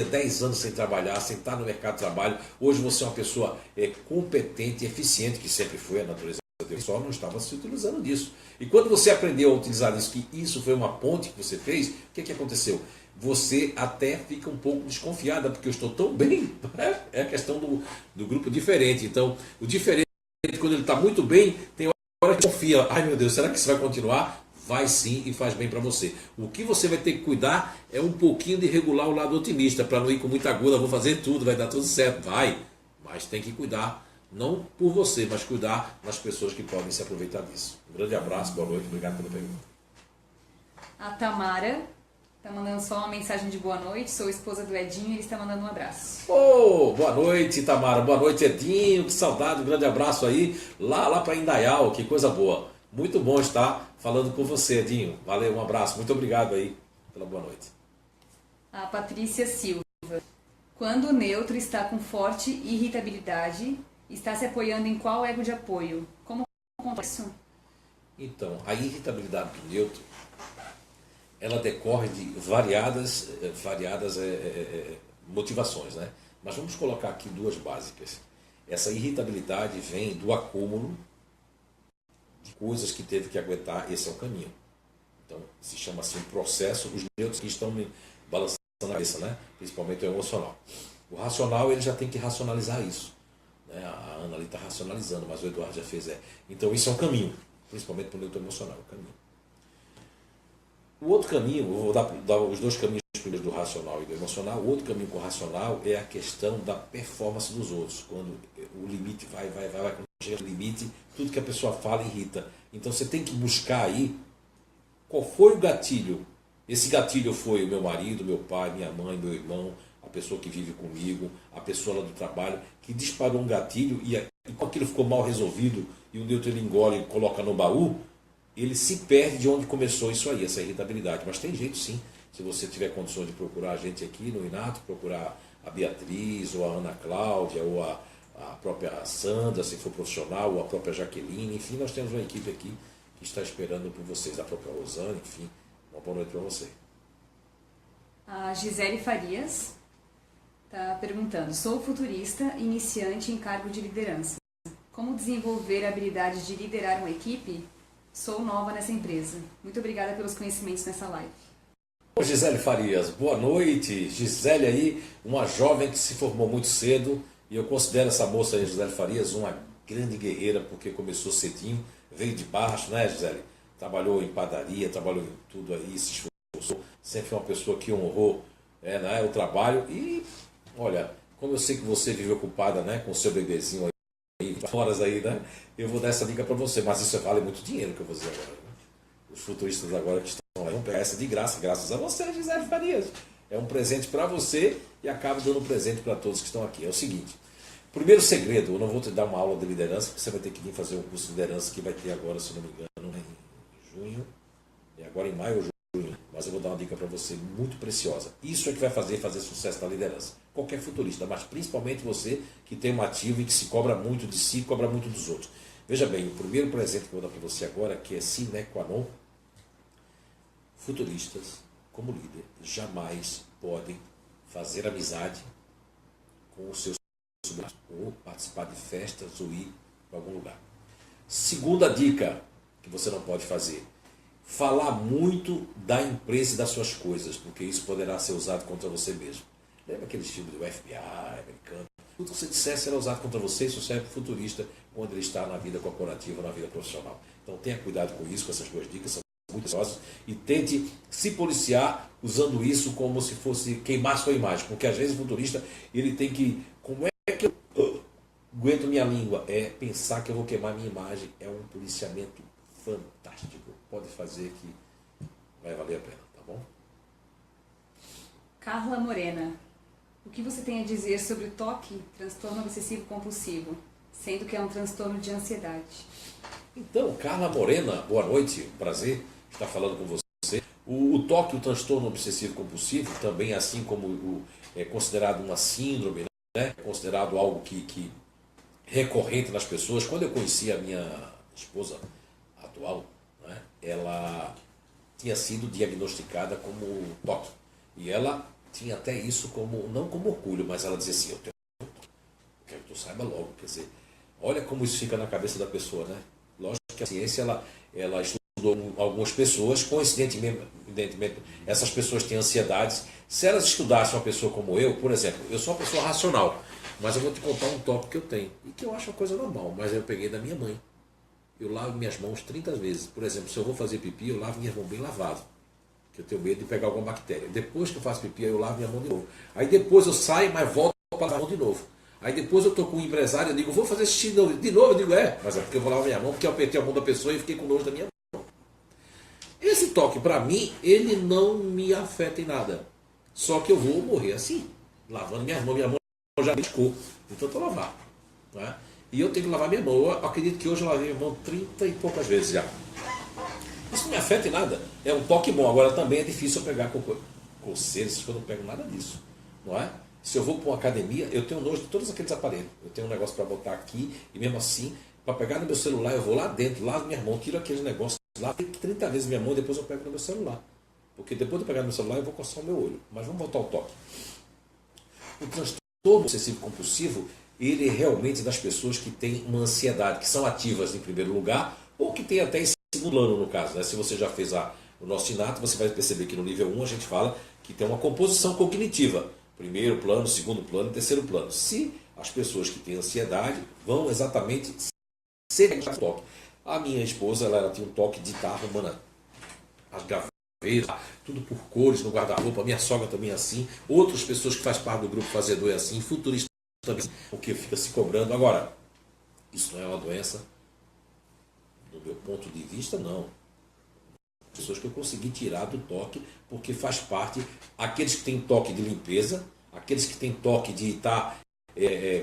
10 anos sem trabalhar, sem estar no mercado de trabalho. Hoje você é uma pessoa competente e eficiente, que sempre foi a natureza a Deus, só não estava se utilizando disso. E quando você aprendeu a utilizar isso, que isso foi uma ponte que você fez, o que aconteceu? Você até fica um pouco desconfiada, porque eu estou tão bem. É a questão do grupo diferente. Então, o diferente, quando ele está muito bem, tem hora que confia. Ai meu Deus, será que isso vai continuar? Vai sim e faz bem para você. O que você vai ter que cuidar é um pouquinho de regular o lado otimista, para não ir com muita aguda, vou fazer tudo, vai dar tudo certo. Vai, mas tem que cuidar, não por você, mas cuidar nas pessoas que podem se aproveitar disso. Um grande abraço, boa noite, obrigado pela pergunta. A Tamara está mandando só uma mensagem de boa noite, sou esposa do Edinho e ele está mandando um abraço. Boa noite, Tamara, boa noite, Edinho, que saudade, um grande abraço aí, lá para Indaial, que coisa boa. Muito bom estar falando com você, Edinho. Valeu, um abraço. Muito obrigado aí pela boa noite. A Patrícia Silva. Quando o neutro está com forte irritabilidade, está se apoiando em qual ego de apoio? Como acontece isso? Então, a irritabilidade do neutro, ela decorre de variadas motivações, né? Mas vamos colocar aqui duas básicas. Essa irritabilidade vem do acúmulo de coisas que teve que aguentar, esse é o caminho. Então, se chama assim processo, os neutros que estão me balançando a cabeça, né? Principalmente o emocional. O racional, ele já tem que racionalizar isso, né? A Ana ali está racionalizando, mas o Eduardo já fez. Então, isso é um caminho, principalmente para o neutro emocional, o caminho. O outro caminho, eu vou dar os dois caminhos primeiro do racional e do emocional. O outro caminho com o racional é a questão da performance dos outros. Quando o limite vai, quando chega no limite, tudo que a pessoa fala irrita. Então você tem que buscar aí qual foi o gatilho. Esse gatilho foi o meu marido, meu pai, minha mãe, meu irmão, a pessoa que vive comigo, a pessoa lá do trabalho, que disparou um gatilho e quando aquilo ficou mal resolvido e o neutro ele engole e coloca no baú, ele se perde de onde começou isso aí, essa irritabilidade. Mas tem jeito sim. Se você tiver condições de procurar a gente aqui no Inato, procurar a Beatriz, ou a Ana Cláudia, ou a própria Sandra, se for profissional, ou a própria Jaqueline, enfim, nós temos uma equipe aqui que está esperando por vocês, a própria Rosane, enfim, uma boa noite para você. A Gisele Farias está perguntando, sou futurista, iniciante em cargo de liderança. Como desenvolver a habilidade de liderar uma equipe? Sou nova nessa empresa. Muito obrigada pelos conhecimentos nessa live. Gisele Farias, boa noite. Gisele aí, uma jovem que se formou muito cedo, e eu considero essa moça aí, Gisele Farias, uma grande guerreira, porque começou cedinho, veio de baixo, né, Gisele? Trabalhou em padaria, trabalhou em tudo aí, se esforçou, sempre foi uma pessoa que honrou o trabalho. E, olha, como eu sei que você vive ocupada, né, com o seu bebezinho aí, horas aí, né, eu vou dar essa dica para você, mas isso vale muito dinheiro que eu vou dizer agora, né? Os futuristas agora que estão lá vão pegar essa de graça, graças a você, Gisele Farias. É um presente para você e acaba dando um presente para todos que estão aqui. É o seguinte, primeiro segredo, eu não vou te dar uma aula de liderança, porque você vai ter que vir fazer um curso de liderança que vai ter agora, se não me engano, em junho, e agora em maio ou junho, mas eu vou dar uma dica para você muito preciosa. Isso é que vai fazer sucesso na liderança. Qualquer futurista, mas principalmente você que tem um ativo e que se cobra muito de si, cobra muito dos outros. Veja bem, o primeiro presente que eu vou dar para você agora, que é sine qua non, futuristas, como líder, jamais podem fazer amizade com os seus subordinados, ou participar de festas, ou ir para algum lugar. Segunda dica que você não pode fazer, falar muito da empresa e das suas coisas, porque isso poderá ser usado contra você mesmo. Lembra aqueles filmes do FBI americano? Tudo que você disser será usado contra você, isso serve para o futurista quando ele está na vida corporativa, na vida profissional. Então tenha cuidado com isso, com essas duas dicas, são muito preciosas, e tente se policiar usando isso como se fosse queimar sua imagem, porque às vezes o futurista ele tem que, como é que eu aguento minha língua? É pensar que eu vou queimar minha imagem, é um policiamento fantástico, pode fazer que vai valer a pena, tá bom? Carla Morena, o que você tem a dizer sobre o TOC, transtorno obsessivo compulsivo, sendo que é um transtorno de ansiedade? Então, Carla Morena, boa noite, prazer estar falando com você. O TOC, o transtorno obsessivo compulsivo, também assim como é considerado uma síndrome, né? É considerado algo que recorrente nas pessoas. Quando eu conheci a minha esposa atual, né, ela tinha sido diagnosticada como TOC. E ela tinha até isso como, não como orgulho, mas ela dizia assim, eu quero que tu saiba logo, quer dizer, olha como isso fica na cabeça da pessoa, né? Lógico que a ciência ela estudou algumas pessoas, coincidentemente, essas pessoas têm ansiedades. Se elas estudassem uma pessoa como eu, por exemplo, eu sou uma pessoa racional, mas eu vou te contar um tópico que eu tenho, e que eu acho uma coisa normal, mas eu peguei da minha mãe. Eu lavo minhas mãos 30 vezes. Por exemplo, se eu vou fazer pipi, eu lavo minhas mãos bem lavadas, que eu tenho medo de pegar alguma bactéria. Depois que eu faço pipi, eu lavo minha mão de novo. Aí depois eu saio, mas volto para lavar a mão de novo. Aí depois eu estou com um empresário, eu digo, vou fazer xixi de novo. De novo eu digo, mas é porque eu vou lavar minha mão, porque eu apertei a mão da pessoa e fiquei com nojo da minha mão. Esse toque, para mim, ele não me afeta em nada. Só que eu vou morrer assim, lavando minha mão já riscou, de tanto lavar. Né? E eu tenho que lavar minha mão. Eu acredito que hoje eu lavei minha mão 30 e poucas vezes já. Isso não me afeta em nada. É um toque bom. Agora também é difícil eu pegar coceiras, eu não pego nada disso. Não é? Se eu vou para uma academia, eu tenho nojo de todos aqueles aparelhos. Eu tenho um negócio para botar aqui, e mesmo assim, para pegar no meu celular, eu vou lá dentro, lavo minha mão, tiro aqueles negócios, lavo 30 vezes minha mão e depois eu pego no meu celular. Porque depois de eu pegar no meu celular, eu vou coçar o meu olho. Mas vamos voltar ao toque. O transtorno obsessivo compulsivo, ele é realmente das pessoas que têm uma ansiedade, que são ativas em primeiro lugar, ou que têm até em segundo plano, no caso. Né? Se você já fez o nosso inato, você vai perceber que no nível 1 a gente fala que tem uma composição cognitiva. Primeiro plano, segundo plano e terceiro plano. Se as pessoas que têm ansiedade vão exatamente ser toque. A minha esposa, ela tinha um toque de estar arrumando as gavetas, tudo por cores no guarda-roupa. Minha sogra também é assim. Outras pessoas que fazem parte do grupo Fazedor é assim. Futurista também, porque fica se cobrando. Agora, isso não é uma doença, do meu ponto de vista, não. Pessoas que eu consegui tirar do toque, porque faz parte, aqueles que têm toque de limpeza, aqueles que têm toque de estar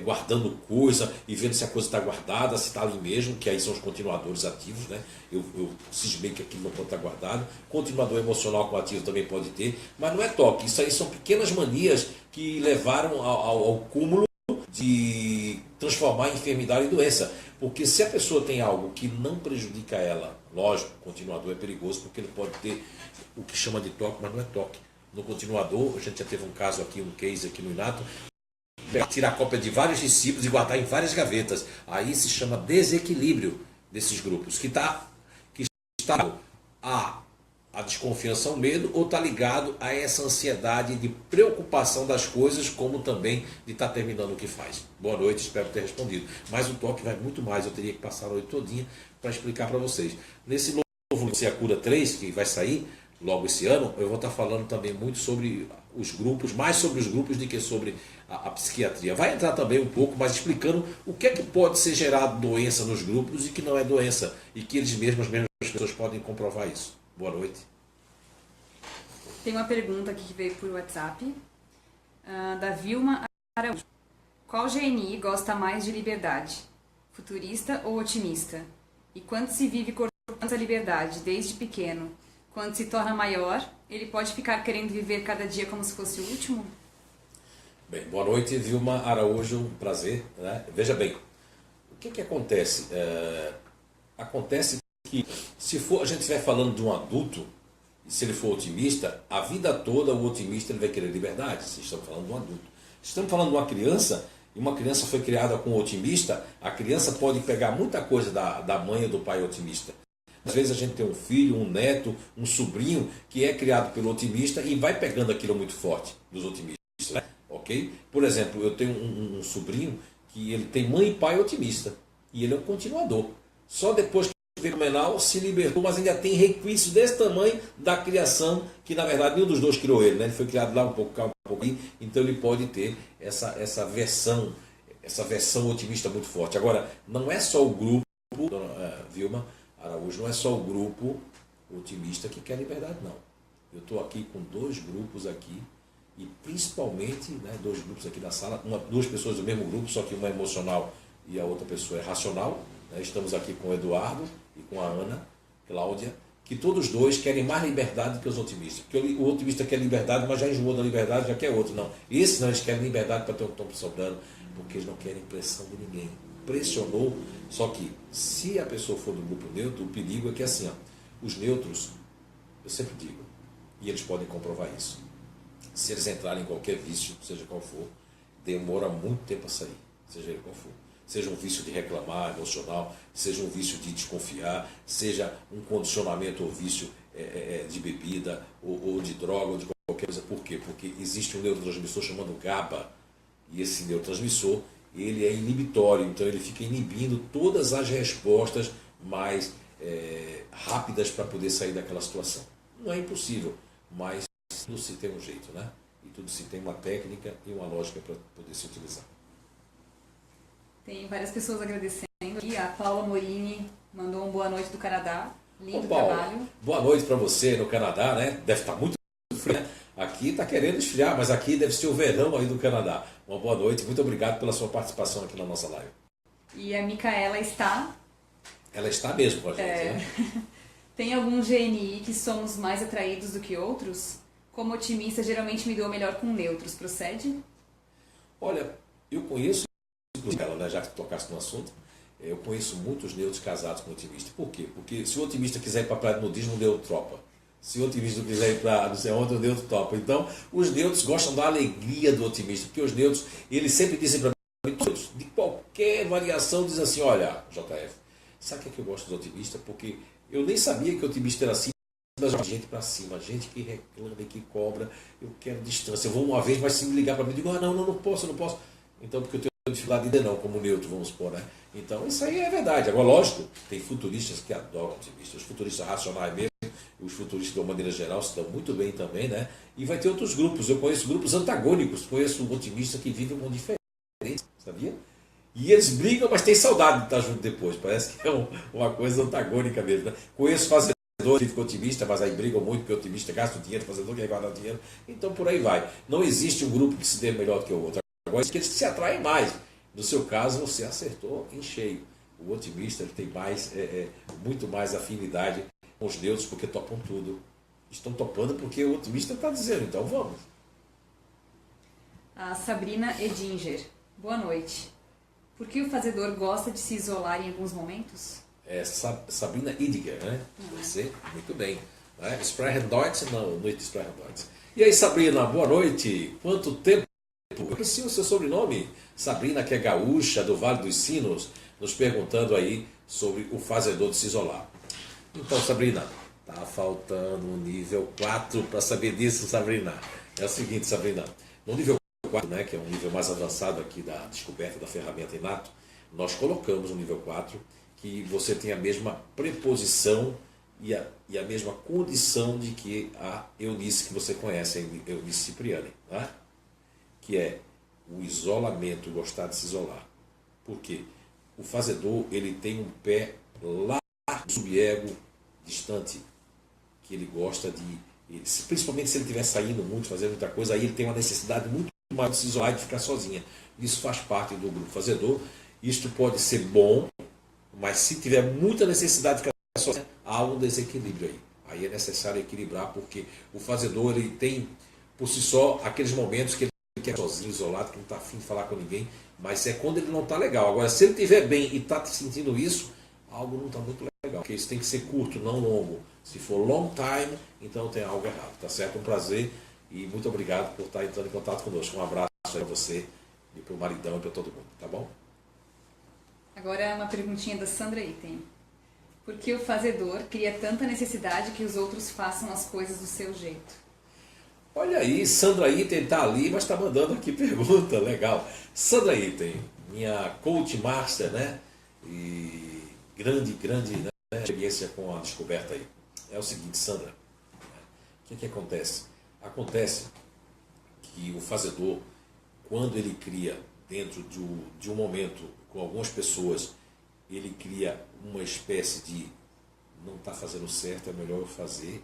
guardando coisa e vendo se a coisa está guardada, se está ali mesmo, que aí são os continuadores ativos, né? Eu cismei que aquilo não pode estar guardado. Continuador emocional com ativo também pode ter, mas não é toque. Isso aí são pequenas manias que levaram ao cúmulo de transformar a enfermidade em doença. Porque se a pessoa tem algo que não prejudica ela, lógico, o continuador é perigoso porque ele pode ter o que chama de toque, mas não é toque. No continuador, a gente já teve um caso aqui, um case aqui no Inato, tirar cópia de vários discípulos e guardar em várias gavetas. Aí se chama desequilíbrio desses grupos, que está a desconfiança, ao medo, ou está ligado a essa ansiedade de preocupação das coisas, como também de estar terminando o que faz. Boa noite, espero ter respondido. Mas o toque vai muito mais, eu teria que passar a noite todinha para explicar para vocês. Nesse novo Você a Cura 3, que vai sair logo esse ano, eu vou estar falando também muito sobre os grupos, mais sobre os grupos do que sobre a psiquiatria. Vai entrar também um pouco, mas explicando o que é que pode ser gerado doença nos grupos e que não é doença, e que eles mesmos, as mesmas pessoas podem comprovar isso. Boa noite. Tem uma pergunta aqui que veio por WhatsApp, da Vilma Araújo. Qual GNI gosta mais de liberdade? Futurista ou otimista? E quando se vive cortando essa liberdade desde pequeno, quando se torna maior, ele pode ficar querendo viver cada dia como se fosse o último? Bem, boa noite, Vilma Araújo, um prazer. Né? Veja bem, o que acontece? Acontece que se a gente estiver falando de um adulto, e se ele for otimista, a vida toda o otimista ele vai querer liberdade. Se estamos falando de um adulto. Se estamos falando de uma criança, e uma criança foi criada com um otimista, a criança pode pegar muita coisa da mãe ou do pai otimista. Às vezes a gente tem um filho, um neto, um sobrinho que é criado pelo otimista e vai pegando aquilo muito forte dos otimistas. Né? Ok? Por exemplo, eu tenho um sobrinho que ele tem mãe e pai otimista. E ele é um continuador. Só depois que o fenomenal se libertou, mas ainda tem requisitos desse tamanho da criação, que na verdade nenhum dos dois criou ele. Né? Ele foi criado lá um pouco cá, um pouco ali, então ele pode ter essa versão otimista muito forte. Agora, não é só o grupo, Vilma Araújo, não é só o grupo otimista que quer liberdade, não. Eu estou aqui com dois grupos aqui, e principalmente, né, dois grupos aqui na sala, duas pessoas do mesmo grupo, só que uma é emocional e a outra pessoa é racional. Né? Estamos aqui com o Eduardo e com a Ana Cláudia, que todos dois querem mais liberdade do que os otimistas. Porque o otimista quer liberdade, mas já enjoou da liberdade, já quer outro. Não, esses não, eles querem liberdade para ter um tempo sobrando, porque eles não querem pressão de ninguém. Pressionou, só que se a pessoa for do grupo neutro, o perigo é que assim, os neutros, eu sempre digo, e eles podem comprovar isso, se eles entrarem em qualquer vício, seja qual for, demora muito tempo a sair, seja ele qual for. seja um vício de reclamar emocional, seja um vício de desconfiar, seja um condicionamento ou vício de bebida ou de droga ou de qualquer coisa. Por quê? Porque existe um neurotransmissor chamado GABA, e esse neurotransmissor ele é inibitório, então ele fica inibindo todas as respostas mais rápidas para poder sair daquela situação. Não é impossível, mas tudo se tem um jeito, né? E tudo se tem uma técnica e uma lógica para poder se utilizar. Tem várias pessoas agradecendo aqui. A Paula Morini mandou boa noite do Canadá. Lindo Paula, trabalho. Boa noite para você no Canadá, né? Deve estar muito frio, né? Aqui está querendo esfriar, mas aqui deve ser o verão aí do Canadá. Uma boa noite, muito obrigado pela sua participação aqui na nossa live. E a Micaela está... Ela está mesmo com a gente, né? Tem algum GNI que somos mais atraídos do que outros? Como otimista, geralmente me dou melhor com neutros. Procede? Olha, eu conheço, ela, né, já que tocasse no assunto, eu conheço muitos neutros casados com otimistas. Por quê? Porque se o otimista quiser ir para a praia de nudismo, o neutro tropa. Se o otimista quiser ir para não sei onde, o neutro topa. Então, os neutros gostam da alegria do otimista, porque os neutros, eles sempre dizem para mim, de qualquer variação, dizem assim, olha, JF, sabe o que é que eu gosto do otimista? Porque eu nem sabia que o otimista era assim, mas gente para cima, gente que reclama e que cobra, eu quero distância. Eu vou uma vez, vai se me ligar para mim e digo, não posso. Então, porque eu tenho dificuldade de não, como neutro, vamos supor, né? Então, isso aí é verdade. Agora, lógico, tem futuristas que adoram otimistas, os futuristas racionais mesmo, os futuristas de uma maneira geral se dão muito bem também, né? E vai ter outros grupos. Eu conheço grupos antagônicos, conheço um otimista que vive um diferente, sabia? E eles brigam, mas tem saudade de estar junto depois. Parece que é uma coisa antagônica mesmo, né? Conheço fazedores que ficam otimistas, mas aí brigam muito porque o otimista gasta o dinheiro, o fazedor quer guardar o dinheiro. Então por aí vai. Não existe um grupo que se dê melhor do que o outro. Agora, eles se atraem mais. No seu caso, você acertou em cheio. O otimista ele tem mais, muito mais afinidade com os neutros porque topam tudo. Estão topando porque o otimista está dizendo, então vamos. A Sabrina Edinger. Boa noite. Por que o fazedor gosta de se isolar em alguns momentos? Sabrina Edinger, né? Você, muito bem. Sprechen Deutsch? Não, noite Sprechen Deutsch. E aí, Sabrina, boa noite. Quanto tempo? Eu conheci o seu sobrenome. Sabrina, que é gaúcha do Vale dos Sinos, nos perguntando aí sobre o fazedor de se isolar. Então, Sabrina, tá faltando o nível 4 para saber disso, Sabrina. É o seguinte, Sabrina, no nível 4, né, que é um nível mais avançado aqui da descoberta da ferramenta Inato, nós colocamos no nível 4 que você tem a mesma preposição e a mesma condição de que a Eunice que você conhece, a Eunice Cipriani, né? Que é o isolamento, gostar de se isolar. Por quê? O fazedor ele tem um pé lá do subego distante, que ele gosta de, principalmente se ele estiver saindo muito, fazendo muita coisa, aí ele tem uma necessidade muito maior de se isolar e de ficar sozinha. Isso faz parte do grupo fazedor. Isto pode ser bom, mas se tiver muita necessidade de ficar sozinha, há um desequilíbrio aí. Aí é necessário equilibrar, porque o fazedor ele tem, por si só, aqueles momentos que ele quer sozinho, isolado, que não está afim de falar com ninguém, mas é quando ele não está legal. Agora, se ele estiver bem e está sentindo isso, algo não está muito legal, porque isso tem que ser curto, não longo. Se for long time, então tem algo errado, tá certo? Um prazer e muito obrigado por estar entrando em contato conosco. Um abraço para você e para o maridão e para todo mundo, tá bom? Agora é uma perguntinha da Sandra Item. Por que o fazedor cria tanta necessidade que os outros façam as coisas do seu jeito? Olha aí, Sandra Item está ali, mas está mandando aqui pergunta, legal. Sandra Item, minha coach master, né? E grande, né, experiência com a descoberta aí. É o seguinte, Sandra, o que acontece? Acontece que o fazedor, quando ele cria dentro de um momento com algumas pessoas, ele cria uma espécie de não está fazendo certo, é melhor eu fazer.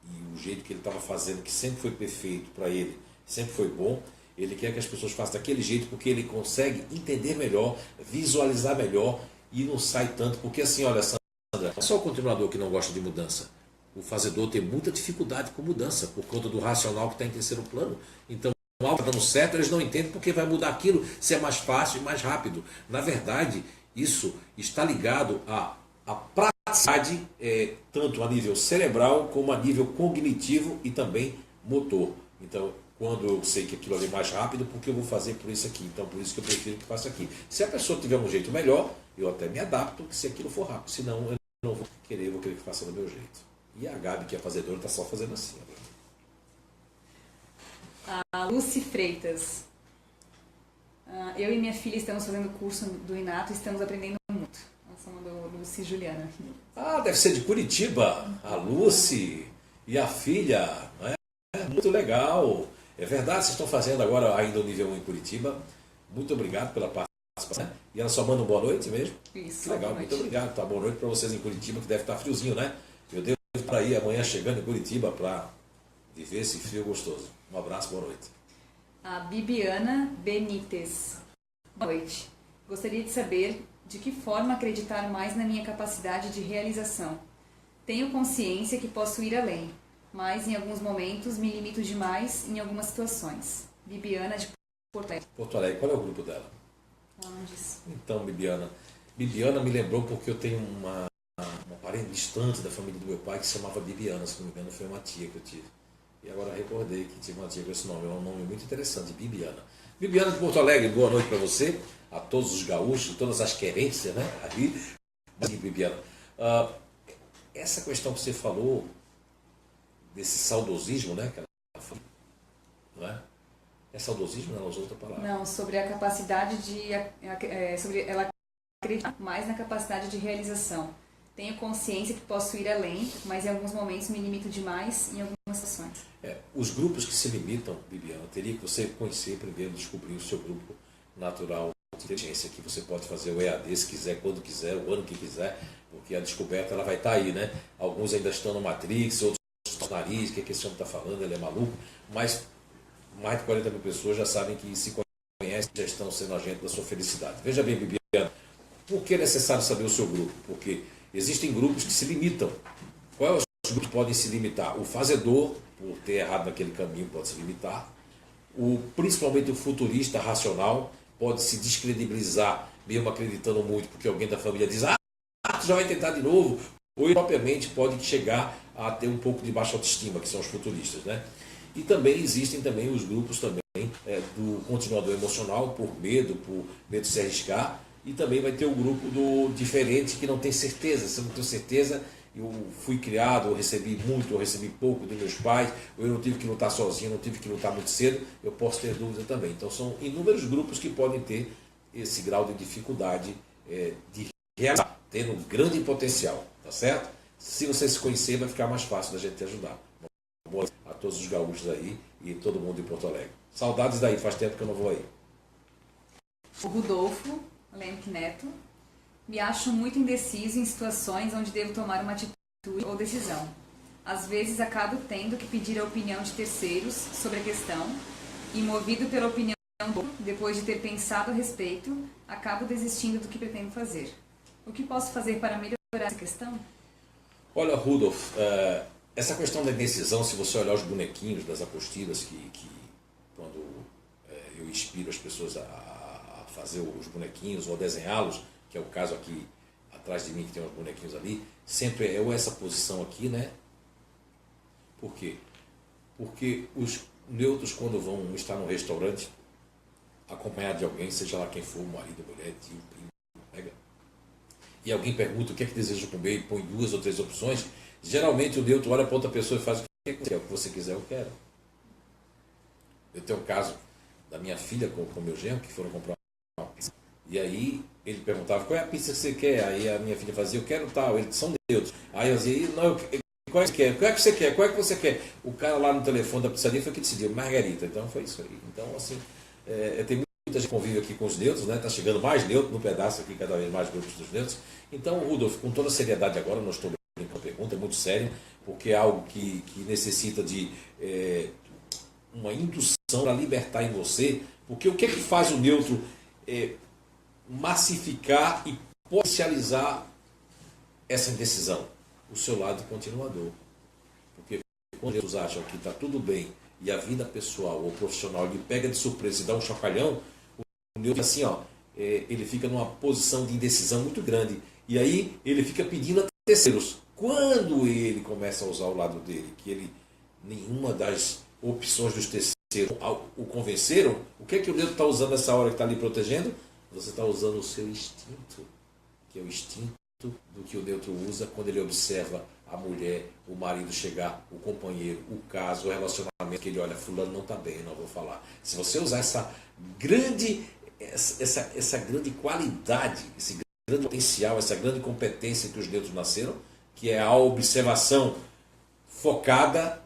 E o jeito que ele estava fazendo, que sempre foi perfeito para ele, sempre foi bom, ele quer que as pessoas façam daquele jeito porque ele consegue entender melhor, visualizar melhor e não sai tanto. Porque assim, olha, Sandra, não é só o continuador que não gosta de mudança. O fazedor tem muita dificuldade com mudança por conta do racional que está em terceiro plano. Então, algo está dando certo, eles não entendem porque vai mudar aquilo, se é mais fácil e mais rápido. Na verdade, isso está ligado à praticidade, tanto a nível cerebral como a nível cognitivo e também motor. Então, quando eu sei que aquilo ali é mais rápido, porque eu vou fazer por isso aqui. Então, por isso que eu prefiro que faça aqui. Se a pessoa tiver um jeito melhor, eu até me adapto, se aquilo for rápido. Senão, eu não vou querer, eu vou querer que faça do meu jeito. E a Gabi, que é fazedora, está só fazendo assim. A Lucy Freitas. Eu e minha filha estamos fazendo o curso do Inato e estamos aprendendo muito. Essa mandou Lucy e Juliana. Ah, deve ser de Curitiba. A Lucy e a filha. Né? Muito legal. É verdade, vocês estão fazendo agora ainda o nível 1 em Curitiba. Muito obrigado pela participação. E ela só manda um boa noite mesmo? Isso. Que legal, muito obrigado. Tá, boa noite para vocês em Curitiba, que deve estar friozinho, né? Eu devo para ir amanhã chegando em Curitiba para viver esse frio gostoso. Um abraço, boa noite. A Bibiana Benítez. Boa noite. Gostaria de saber de que forma acreditar mais na minha capacidade de realização. Tenho consciência que posso ir além, mas em alguns momentos me limito demais em algumas situações. Bibiana de Porto Alegre. Porto Alegre, qual é o grupo dela? Não disse. Então, Bibiana. Bibiana me lembrou porque eu tenho uma parente distante da família do meu pai que se chamava Bibiana, se não me engano, foi uma tia que eu tive. E agora recordei que tive uma tia com esse nome, é um nome muito interessante, Bibiana. Bibiana de Porto Alegre, boa noite para você, a todos os gaúchos, todas as querências, né? Aí, Bibiana. Essa questão que você falou, desse saudosismo, né? Que ela falou, não é? É saudosismo, ela usou outra palavra. Não, sobre a capacidade de... sobre ela acreditar mais na capacidade de realização. Tenho consciência que posso ir além, mas em alguns momentos me limito demais em algumas situações. Os grupos que se limitam, Bibiana, teria que você conhecer primeiro, descobrir o seu grupo natural de inteligência, que você pode fazer o EAD se quiser, quando quiser, o ano que quiser, porque a descoberta ela vai estar aí, né? Alguns ainda estão no Matrix, outros estão no nariz, o que esse homem está falando, ele é maluco, mas mais de 40 mil pessoas já sabem que se conhecem, já estão sendo agentes da sua felicidade. Veja bem, Bibiana, por que é necessário saber o seu grupo? Porque existem grupos que se limitam. Quais os grupos que podem se limitar? O fazedor, por ter errado naquele caminho, pode se limitar. Principalmente o futurista racional pode se descredibilizar, mesmo acreditando muito, porque alguém da família diz, tu já vai tentar de novo. Ou ele propriamente pode chegar a ter um pouco de baixa autoestima, que são os futuristas, né? E também existem também os grupos também do continuador emocional, por medo de se arriscar. E também vai ter o grupo do diferente que não tem certeza. Se eu não tenho certeza, eu fui criado, eu recebi muito, eu recebi pouco dos meus pais, ou eu não tive que lutar sozinho, não tive que lutar muito cedo, eu posso ter dúvida também. Então são inúmeros grupos que podem ter esse grau de dificuldade de realizar, tendo um grande potencial, tá certo? Se você se conhecer, vai ficar mais fácil da gente te ajudar. Boa noite a todos os gaúchos aí e todo mundo de Porto Alegre. Saudades daí, faz tempo que eu não vou aí. O Rodolfo Lemke Neto. Me acho muito indeciso em situações onde devo tomar uma atitude ou decisão. Às vezes acabo tendo que pedir a opinião de terceiros sobre a questão e, movido pela opinião do outro, depois de ter pensado a respeito, acabo desistindo do que pretendo fazer. O que posso fazer para melhorar essa questão? Olha, Rudolf, essa questão da indecisão, se você olhar os bonequinhos das apostilas, que quando eu inspiro as pessoas a fazer os bonequinhos ou a desenhá-los, que é o caso aqui atrás de mim, que tem uns bonequinhos ali, sempre é essa posição aqui, né? Por quê? Porque os neutros, quando vão estar no restaurante, acompanhado de alguém, seja lá quem for, marido, mulher, tio, primo, colega, e alguém pergunta o que é que deseja comer e põe 2 ou 3 opções, geralmente o neutro olha para outra pessoa e faz o que você quiser, eu quero. Eu tenho um caso da minha filha com o meu genro, que foram comprar uma pizza, e aí ele perguntava, qual é a pizza que você quer? Aí a minha filha fazia, eu quero tal, eles são neutros. Aí eu dizia, não, qual é que você quer? Qual é que você quer? Qual é que você quer? O cara lá no telefone da pizzaria foi que decidiu, Margarita. Então foi isso aí. Então, assim, tem muita gente que convive aqui com os neutros, né? Está chegando mais neutro no pedaço aqui, cada vez mais grupos dos neutros. Então, Rudolf, com toda a seriedade agora, não estou brincando com a pergunta, é muito sério, porque é algo que necessita de uma indução para libertar em você, porque o que é que faz o neutro massificar e potencializar essa indecisão? O seu lado continuador. Porque quando eles acham que está tudo bem e a vida pessoal ou profissional lhe pega de surpresa e dá um chocalhão, o neutro assim, ele fica numa posição de indecisão muito grande. E aí ele fica pedindo a terceiros. Quando ele começa a usar o lado dele, que nenhuma das opções dos terceiros o convenceram, o que é que o neutro está usando nessa hora que está ali protegendo? Você está usando o seu instinto, que é o instinto do que o neutro usa quando ele observa a mulher, o marido chegar, o companheiro, o caso, o relacionamento, que ele olha, fulano não está bem, não vou falar. Se você usar essa grande qualidade, esse grande potencial, essa grande competência que os neutros nasceram, que é a observação focada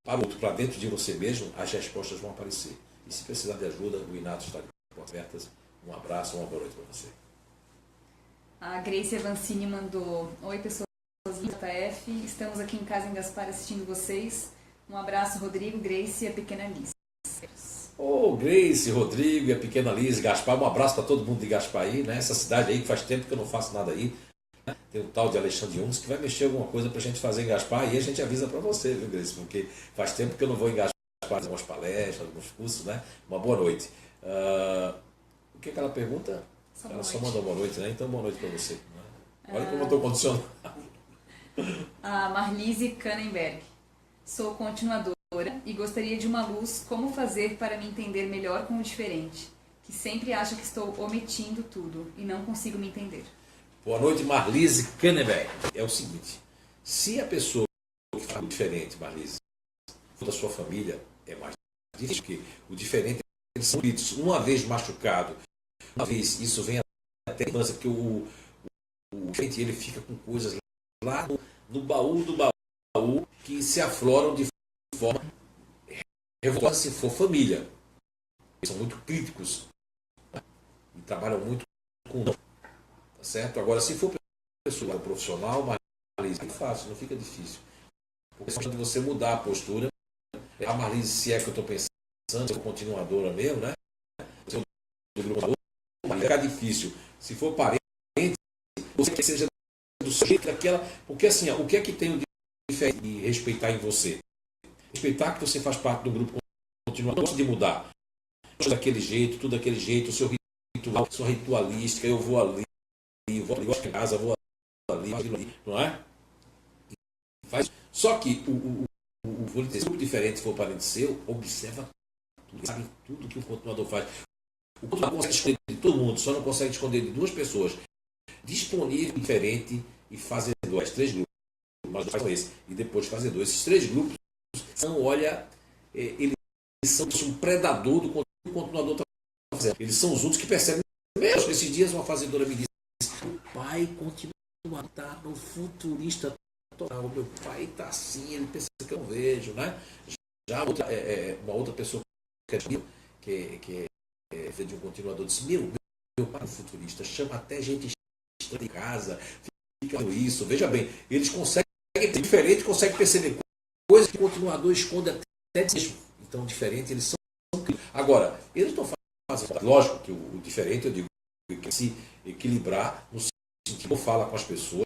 para o outro, para dentro de você mesmo, as respostas vão aparecer. E se precisar de ajuda, o Inato está de portas abertas. Um abraço, uma boa noite para você. A Grace Avancini mandou: oi, pessoas do JF, estamos aqui em casa em Gaspar assistindo vocês. Um abraço, Rodrigo, Grace e a pequena Liz. Ô, Grace, Rodrigo e a pequena Liz, Gaspar, um abraço para todo mundo de Gaspar aí, né? Essa cidade aí que faz tempo que eu não faço nada aí. Tem um tal de Alexandre Humes que vai mexer alguma coisa para a gente fazer em Gaspar, e a gente avisa para você, viu, Grace? Porque faz tempo que eu não vou em Gaspar fazer algumas palestras, alguns cursos, né? Uma boa noite. O que ela pergunta? Ela só mandou boa noite, né? Então boa noite para você. Né? Olha como eu estou condicionado. A Marlise Kannenberg: sou continuadora e gostaria de uma luz como fazer para me entender melhor com o diferente, que sempre acha que estou omitindo tudo e não consigo me entender. Boa noite, Marlise Kannenberg. É o seguinte, se a pessoa que fala diferente, Marlise, for da sua família, é mais difícil, porque o diferente, eles são espíritos. Uma vez machucado, uma vez isso vem até a infância, porque o diferente, ele fica com coisas lá no baú do baú que se afloram de forma revoltosa se for família. Eles são muito críticos, né? E trabalham muito com não. Tá certo? Agora, se for pessoa profissional, Marlise, é fácil, não fica difícil. Porque se você mudar a postura, a Marlise, se é que eu estou pensando, se eu continuadora mesmo, né? Se eu do grupo, vai ficar difícil. Se for parente, você que seja do jeito daquela. Porque assim, o que é que tem o diferente de respeitar em você? Respeitar que você faz parte do grupo continuador, não de mudar. Tudo daquele jeito, o seu ritual, sua ritualística, eu vou ali, gosto de casa, vou ali, não é? Só que o grupo diferente, se for parente seu, observa tudo, sabe tudo que o continuador faz. O continuador consegue esconder de todo mundo, só não consegue esconder de duas pessoas. Disponível, diferente e fazedor. 3 grupos, mas não fazem esse. E depois fazedor. Esses 3 grupos são, olha, eles são um predador do conteúdo que o continuador está fazendo. Eles são os outros que percebem. Mesmo esses dias uma fazedora me disse: o pai continua a estar no futurista total. O meu pai está assim, ele pensa que eu não vejo, né? Já uma outra pessoa que é de um continuador disse: meu pai é futurista, chama até gente estranha em casa, fica isso. Veja bem, eles conseguem ser diferente, conseguem perceber coisas que o continuador esconde até de si. Então, diferente, eles são. Agora, eles não fazem. Lógico que o diferente, eu digo, que se equilibrar no sentido, fala com as pessoas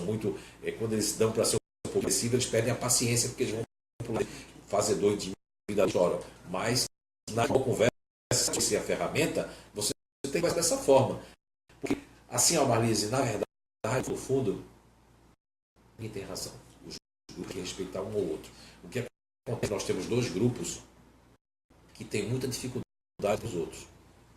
muito, quando eles dão para ser um pouco agressivo, eles perdem a paciência, porque eles vão fazedor de vida choram. Mas na conversa, se ser a ferramenta, você tem que fazer dessa forma. Porque, assim, Marlise, na verdade, no fundo, ninguém tem razão. Os grupos têm que respeitar um ou outro. O que acontece? Nós temos 2 grupos que têm muita dificuldade dos outros.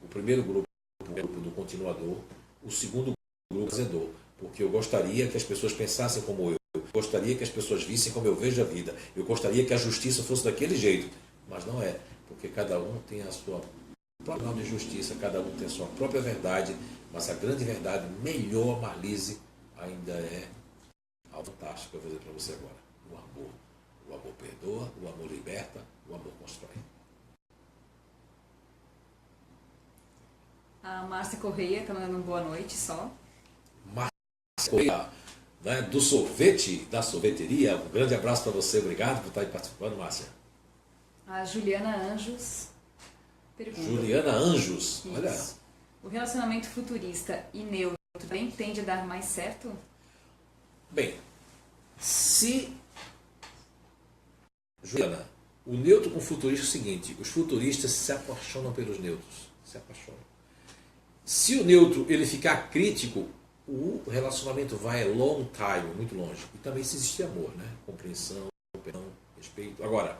O primeiro grupo é o grupo do continuador, o segundo grupo é o fazedor. Porque eu gostaria que as pessoas pensassem como eu gostaria que as pessoas vissem como eu vejo a vida, eu gostaria que a justiça fosse daquele jeito, mas não é, porque cada um tem a sua própria grau de justiça, cada um tem a sua própria verdade, mas a grande verdade, melhor, Marlise, ainda é algo fantástico que eu vou dizer para você agora: o amor. O amor perdoa, o amor liberta, o amor constrói. A Márcia Correia está mandando uma boa noite só. Márcia Correia, né, do sorvete, da sorveteria, um grande abraço para você, obrigado por estar aí participando, Márcia. A Juliana Anjos pergunta: Juliana Anjos, isso. Olha. O relacionamento futurista e neutro também tende a dar mais certo? Bem, se... Juliana, o neutro com o futurista é o seguinte: os futuristas se apaixonam pelos neutros. Se apaixonam. Se o neutro ele ficar crítico, o relacionamento vai long time, muito longe. E também se existe amor, né? Compreensão, perdão, respeito. Agora,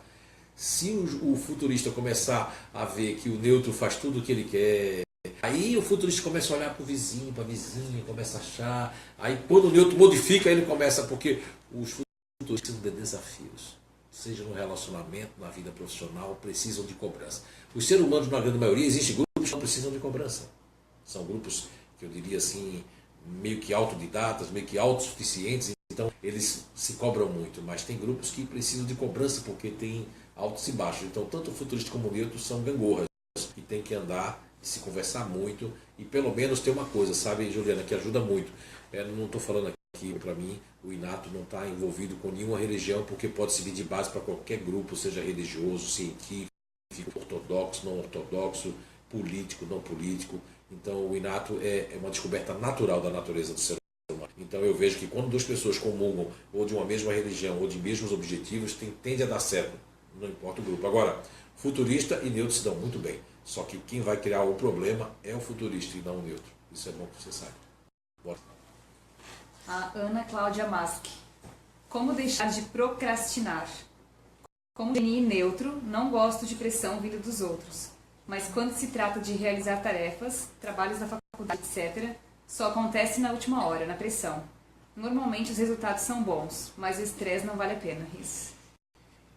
Se o futurista começar a ver que o neutro faz tudo o que ele quer, aí o futurista começa a olhar para o vizinho, para a vizinha, começa a achar. Aí quando o neutro modifica, ele começa, porque os futuristas precisam de desafios. Seja no relacionamento, na vida profissional, precisam de cobrança. Os seres humanos, na grande maioria, existem grupos que não precisam de cobrança. São grupos que eu diria assim, meio que autodidatas, meio que autossuficientes, então eles se cobram muito, mas tem grupos que precisam de cobrança porque tem altos e baixos. Então tanto o futurista como o neutro são gangorras, que tem que andar e se conversar muito, e pelo menos ter uma coisa, sabe, Juliana, que ajuda muito. Não estou falando aqui, para mim, o inato não está envolvido com nenhuma religião, porque pode servir de base para qualquer grupo, seja religioso, científico, ortodoxo, não ortodoxo, político, não político. Então o inato é uma descoberta natural da natureza do ser humano. Então eu vejo que quando duas pessoas comungam ou de uma mesma religião ou de mesmos objetivos, tende a dar certo, não importa o grupo. Agora, futurista e neutro se dão muito bem. Só que quem vai criar o problema é o futurista e não o neutro. Isso é bom que você saiba. Bora. A Ana Cláudia Mask. Como deixar de procrastinar? Como Gemini neutro, não gosto de pressão vinda dos outros. Mas quando se trata de realizar tarefas, trabalhos da faculdade, etc., só acontece na última hora, na pressão. Normalmente os resultados são bons, mas o estresse não vale a pena. Isso.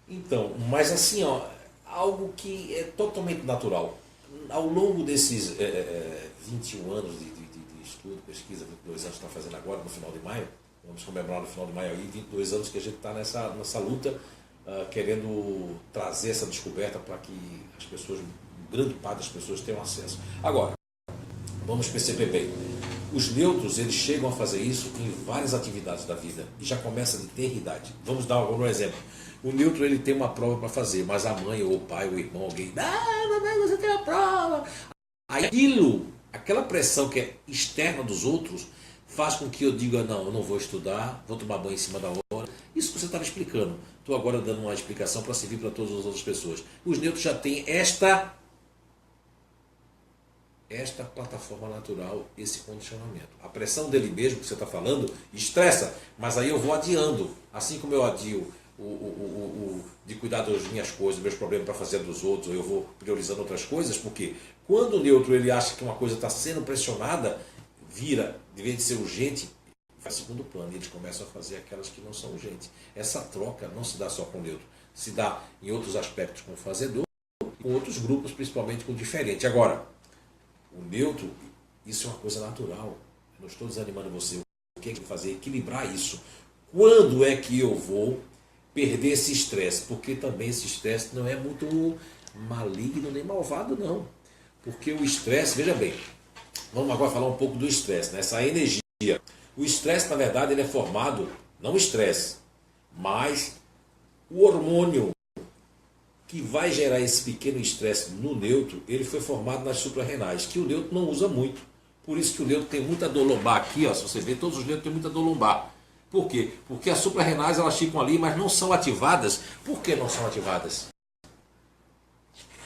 Então, mas assim, algo que é totalmente natural. Ao longo desses 21 anos de estudo, pesquisa, 22 anos que está fazendo agora, no final de maio, vamos comemorar no final de maio aí, 22 anos que a gente está nessa luta, querendo trazer essa descoberta para que as pessoas, grande parte das pessoas tenham acesso. Agora, vamos perceber bem, os neutros eles chegam a fazer isso em várias atividades da vida e já começa de ter idade. Vamos dar um exemplo. O neutro ele tem uma prova para fazer, mas a mãe ou o pai ou o irmão, alguém, mamãe, você tem a prova. Aquela pressão que é externa dos outros faz com que eu diga, não, eu não vou estudar, vou tomar banho em cima da hora. Isso que você estava explicando. Estou agora dando uma explicação para servir para todas as outras pessoas. Os neutros já têm esta plataforma natural, esse condicionamento. A pressão dele mesmo, que você está falando, estressa, mas aí eu vou adiando. Assim como eu adio de cuidar das minhas coisas, meus problemas para fazer dos outros, eu vou priorizando outras coisas, porque quando o neutro ele acha que uma coisa está sendo pressionada, vira, de vez de ser urgente, faz segundo plano, e eles começam a fazer aquelas que não são urgentes. Essa troca não se dá só com o neutro, se dá em outros aspectos com o fazedor, e com outros grupos, principalmente com o diferente. Agora, o neutro, isso é uma coisa natural. Eu não estou desanimando você. O que é que fazer? Equilibrar isso. Quando é que eu vou perder esse estresse? Porque também esse estresse não é muito maligno nem malvado, não. Porque o estresse, veja bem, vamos agora falar um pouco do estresse, né? Essa energia. O estresse, na verdade, ele é formado, não o estresse, mas o hormônio que vai gerar esse pequeno estresse no neutro, ele foi formado nas suprarrenais, que o neutro não usa muito. Por isso que o neutro tem muita dor lombar aqui, se você ver, todos os neutros têm muita dor lombar. Por quê? Porque as suprarrenais elas ficam ali, mas não são ativadas. Por que não são ativadas?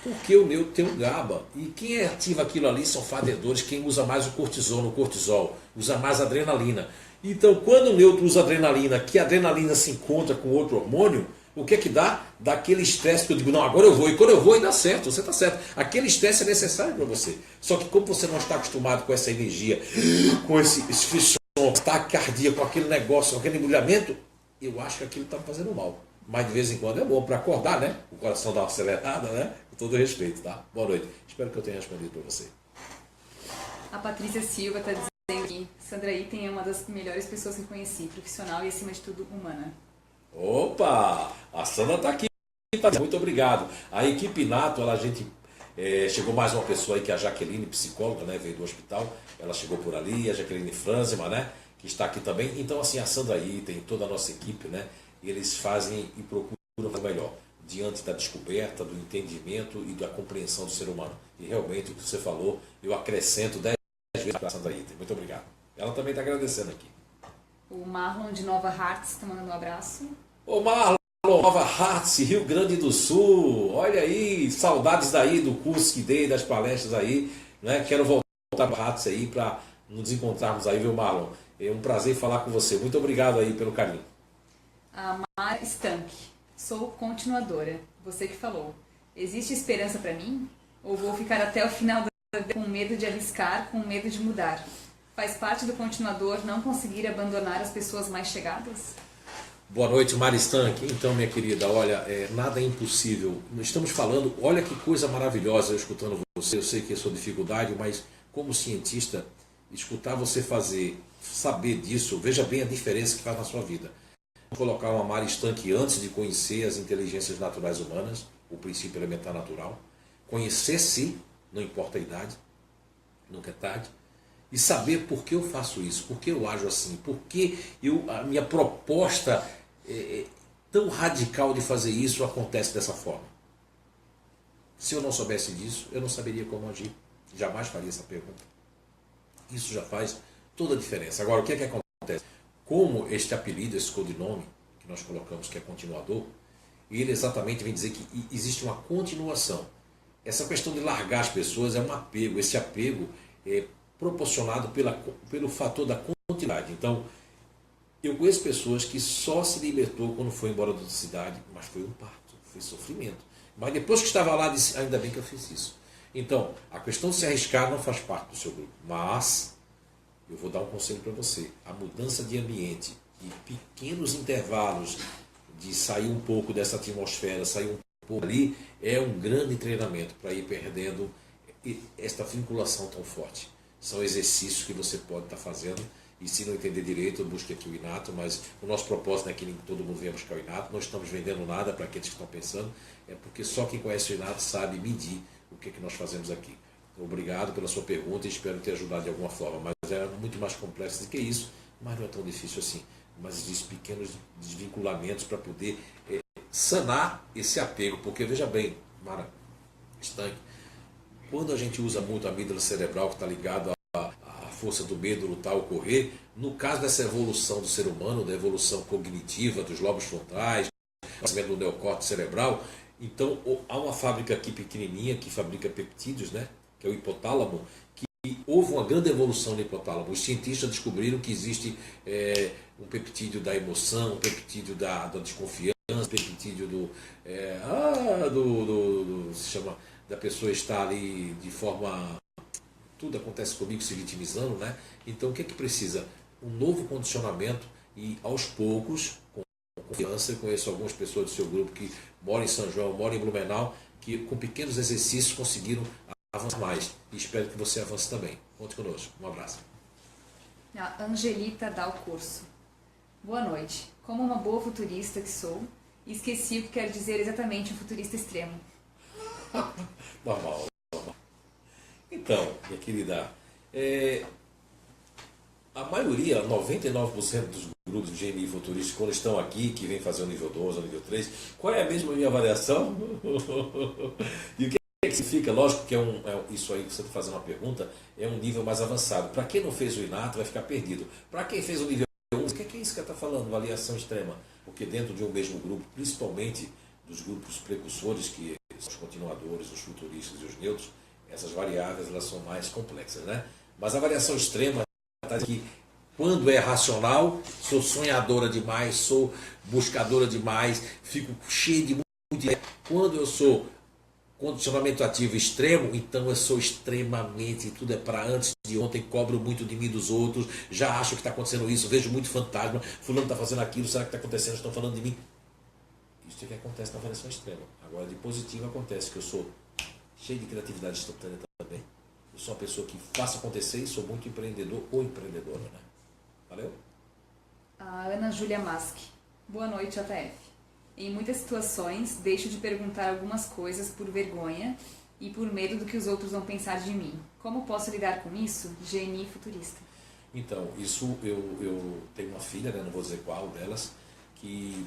Porque o neutro tem um GABA. E quem ativa aquilo ali são fazedores, quem usa mais o cortisol, usa mais adrenalina. Então, quando o neutro usa adrenalina, que a adrenalina se encontra com outro hormônio, o que é que dá? Dá aquele estresse que eu digo, não, agora eu vou. E quando eu vou, e dá certo, você está certo. Aquele estresse é necessário para você. Só que como você não está acostumado com essa energia, com esse frisson, ataque cardíaco, com aquele negócio, com aquele embrulhamento, eu acho que aquilo está fazendo mal. Mas de vez em quando é bom para acordar, né? O coração dá uma acelerada, né? Com todo respeito, tá? Boa noite. Espero que eu tenha respondido para você. A Patrícia Silva está dizendo que Sandra Itten é uma das melhores pessoas que conheci, profissional e acima de tudo humana. Opa! A Sandra está aqui. Muito obrigado. A equipe Inato, chegou mais uma pessoa aí, que é a Jaqueline, psicóloga, né? Veio do hospital. Ela chegou por ali, a Jaqueline Franzima, né? Que está aqui também. Então, assim, a Sandra aí tem toda a nossa equipe, né? E eles fazem e procuram o melhor, diante da descoberta, do entendimento e da compreensão do ser humano. E realmente, o que você falou, eu acrescento 10 vezes para a Sandra Itten. Muito obrigado. Ela também está agradecendo aqui. O Marlon de Nova Hartz está mandando um abraço. Ô Marlon, Nova Hartz, Rio Grande do Sul. Olha aí, saudades daí do curso que dei, das palestras aí. Né? Quero voltar para Hartz aí para nos encontrarmos aí, viu, Marlon? É um prazer falar com você. Muito obrigado aí pelo carinho. A Mara Stank. Sou continuadora. você que falou. Existe esperança para mim? Ou vou ficar até o final da vida com medo de arriscar, com medo de mudar? Faz parte do continuador não conseguir abandonar as pessoas mais chegadas? Boa noite, Mari Stank. Então, minha querida, olha, nada é impossível. Estamos falando, olha que coisa maravilhosa eu escutando você. Eu sei que é sua dificuldade, mas como cientista, escutar você saber disso, veja bem a diferença que faz na sua vida. Vou colocar uma Mari Stank antes de conhecer as inteligências naturais humanas, o princípio elementar natural. Conhecer-se, não importa a idade, nunca é tarde. E saber por que eu faço isso, por que eu ajo assim, por que a minha proposta tão radical de fazer isso acontece dessa forma. Se eu não soubesse disso, eu não saberia como agir. Jamais faria essa pergunta. Isso já faz toda a diferença. Agora, o que é que acontece? Como este apelido, esse codinome que nós colocamos, que é continuador, ele exatamente vem dizer que existe uma continuação. Essa questão de largar as pessoas é um apego. Esse apego é proporcionado pelo fator da continuidade. Então, eu conheço pessoas que só se libertou quando foi embora da cidade, mas foi um parto, foi sofrimento. Mas depois que estava lá, disse, ainda bem que eu fiz isso. Então, a questão de se arriscar não faz parte do seu grupo. Mas, eu vou dar um conselho para você. A mudança de ambiente e pequenos intervalos de sair um pouco dessa atmosfera, sair um pouco ali, é um grande treinamento para ir perdendo esta vinculação tão forte. São exercícios que você pode estar fazendo, e se não entender direito, busque aqui o Inato, mas o nosso propósito não é que todo mundo venha buscar o Inato, não estamos vendendo nada para aqueles que estão pensando, é porque só quem conhece o Inato sabe medir o que nós fazemos aqui. Obrigado pela sua pergunta e espero ter ajudado de alguma forma, mas é muito mais complexo do que isso, mas não é tão difícil assim. Mas existem pequenos desvinculamentos para poder sanar esse apego, porque veja bem, Mara Stank, quando a gente usa muito a amígdala cerebral, que está ligado à força do medo, lutar ou correr, no caso dessa evolução do ser humano, da evolução cognitiva dos lobos frontais, do neocórtex cerebral, então há uma fábrica aqui pequenininha que fabrica peptídeos, né, que é o hipotálamo, que houve uma grande evolução no hipotálamo. Os cientistas descobriram que existe um peptídeo da emoção, um peptídeo da desconfiança, um peptídeo se chama, da pessoa estar ali de forma... Tudo acontece comigo se vitimizando, né? Então o que é que precisa? Um novo condicionamento e aos poucos, com confiança, eu conheço algumas pessoas do seu grupo que moram em São João, moram em Blumenau, que com pequenos exercícios conseguiram avançar mais. E espero que você avance também. Conte conosco. Um abraço. A Angelita dá o curso. Boa noite. Como uma boa futurista que sou, esqueci o que quer dizer exatamente um futurista extremo. Normal. Então, minha querida, a maioria, 99% dos grupos de GNI futuristas, quando estão aqui, que vem fazer o nível 12, o nível 3, qual é a mesma minha avaliação? E o que significa? Lógico que isso aí que você está fazendo uma pergunta, é um nível mais avançado. Para quem não fez o Inato, vai ficar perdido. Para quem fez o nível 1, o que é isso que ela está falando? Avaliação extrema. Porque dentro de um mesmo grupo, principalmente dos grupos precursores, que são os continuadores, os futuristas e os neutros, essas variáveis elas são mais complexas, né? Mas a variação extrema está aqui. Quando é racional, sou sonhadora demais, sou buscadora demais, fico cheio de muito. Quando eu sou condicionamento ativo extremo, então eu sou extremamente, tudo é para antes de ontem, cobro muito de mim dos outros, já acho que está acontecendo isso, vejo muito fantasma, fulano está fazendo aquilo, será que está acontecendo, estão falando de mim? Isso é que acontece na variação extrema. Agora, de positivo acontece que eu sou cheio de criatividade instantânea também. Eu sou uma pessoa que faça acontecer e sou muito empreendedor ou empreendedora, né? Valeu? A Ana Júlia Mask. Boa noite, JF. Em muitas situações, deixo de perguntar algumas coisas por vergonha e por medo do que os outros vão pensar de mim. Como posso lidar com isso? GNI futurista. Então, isso eu tenho uma filha, né? Não vou dizer qual delas, que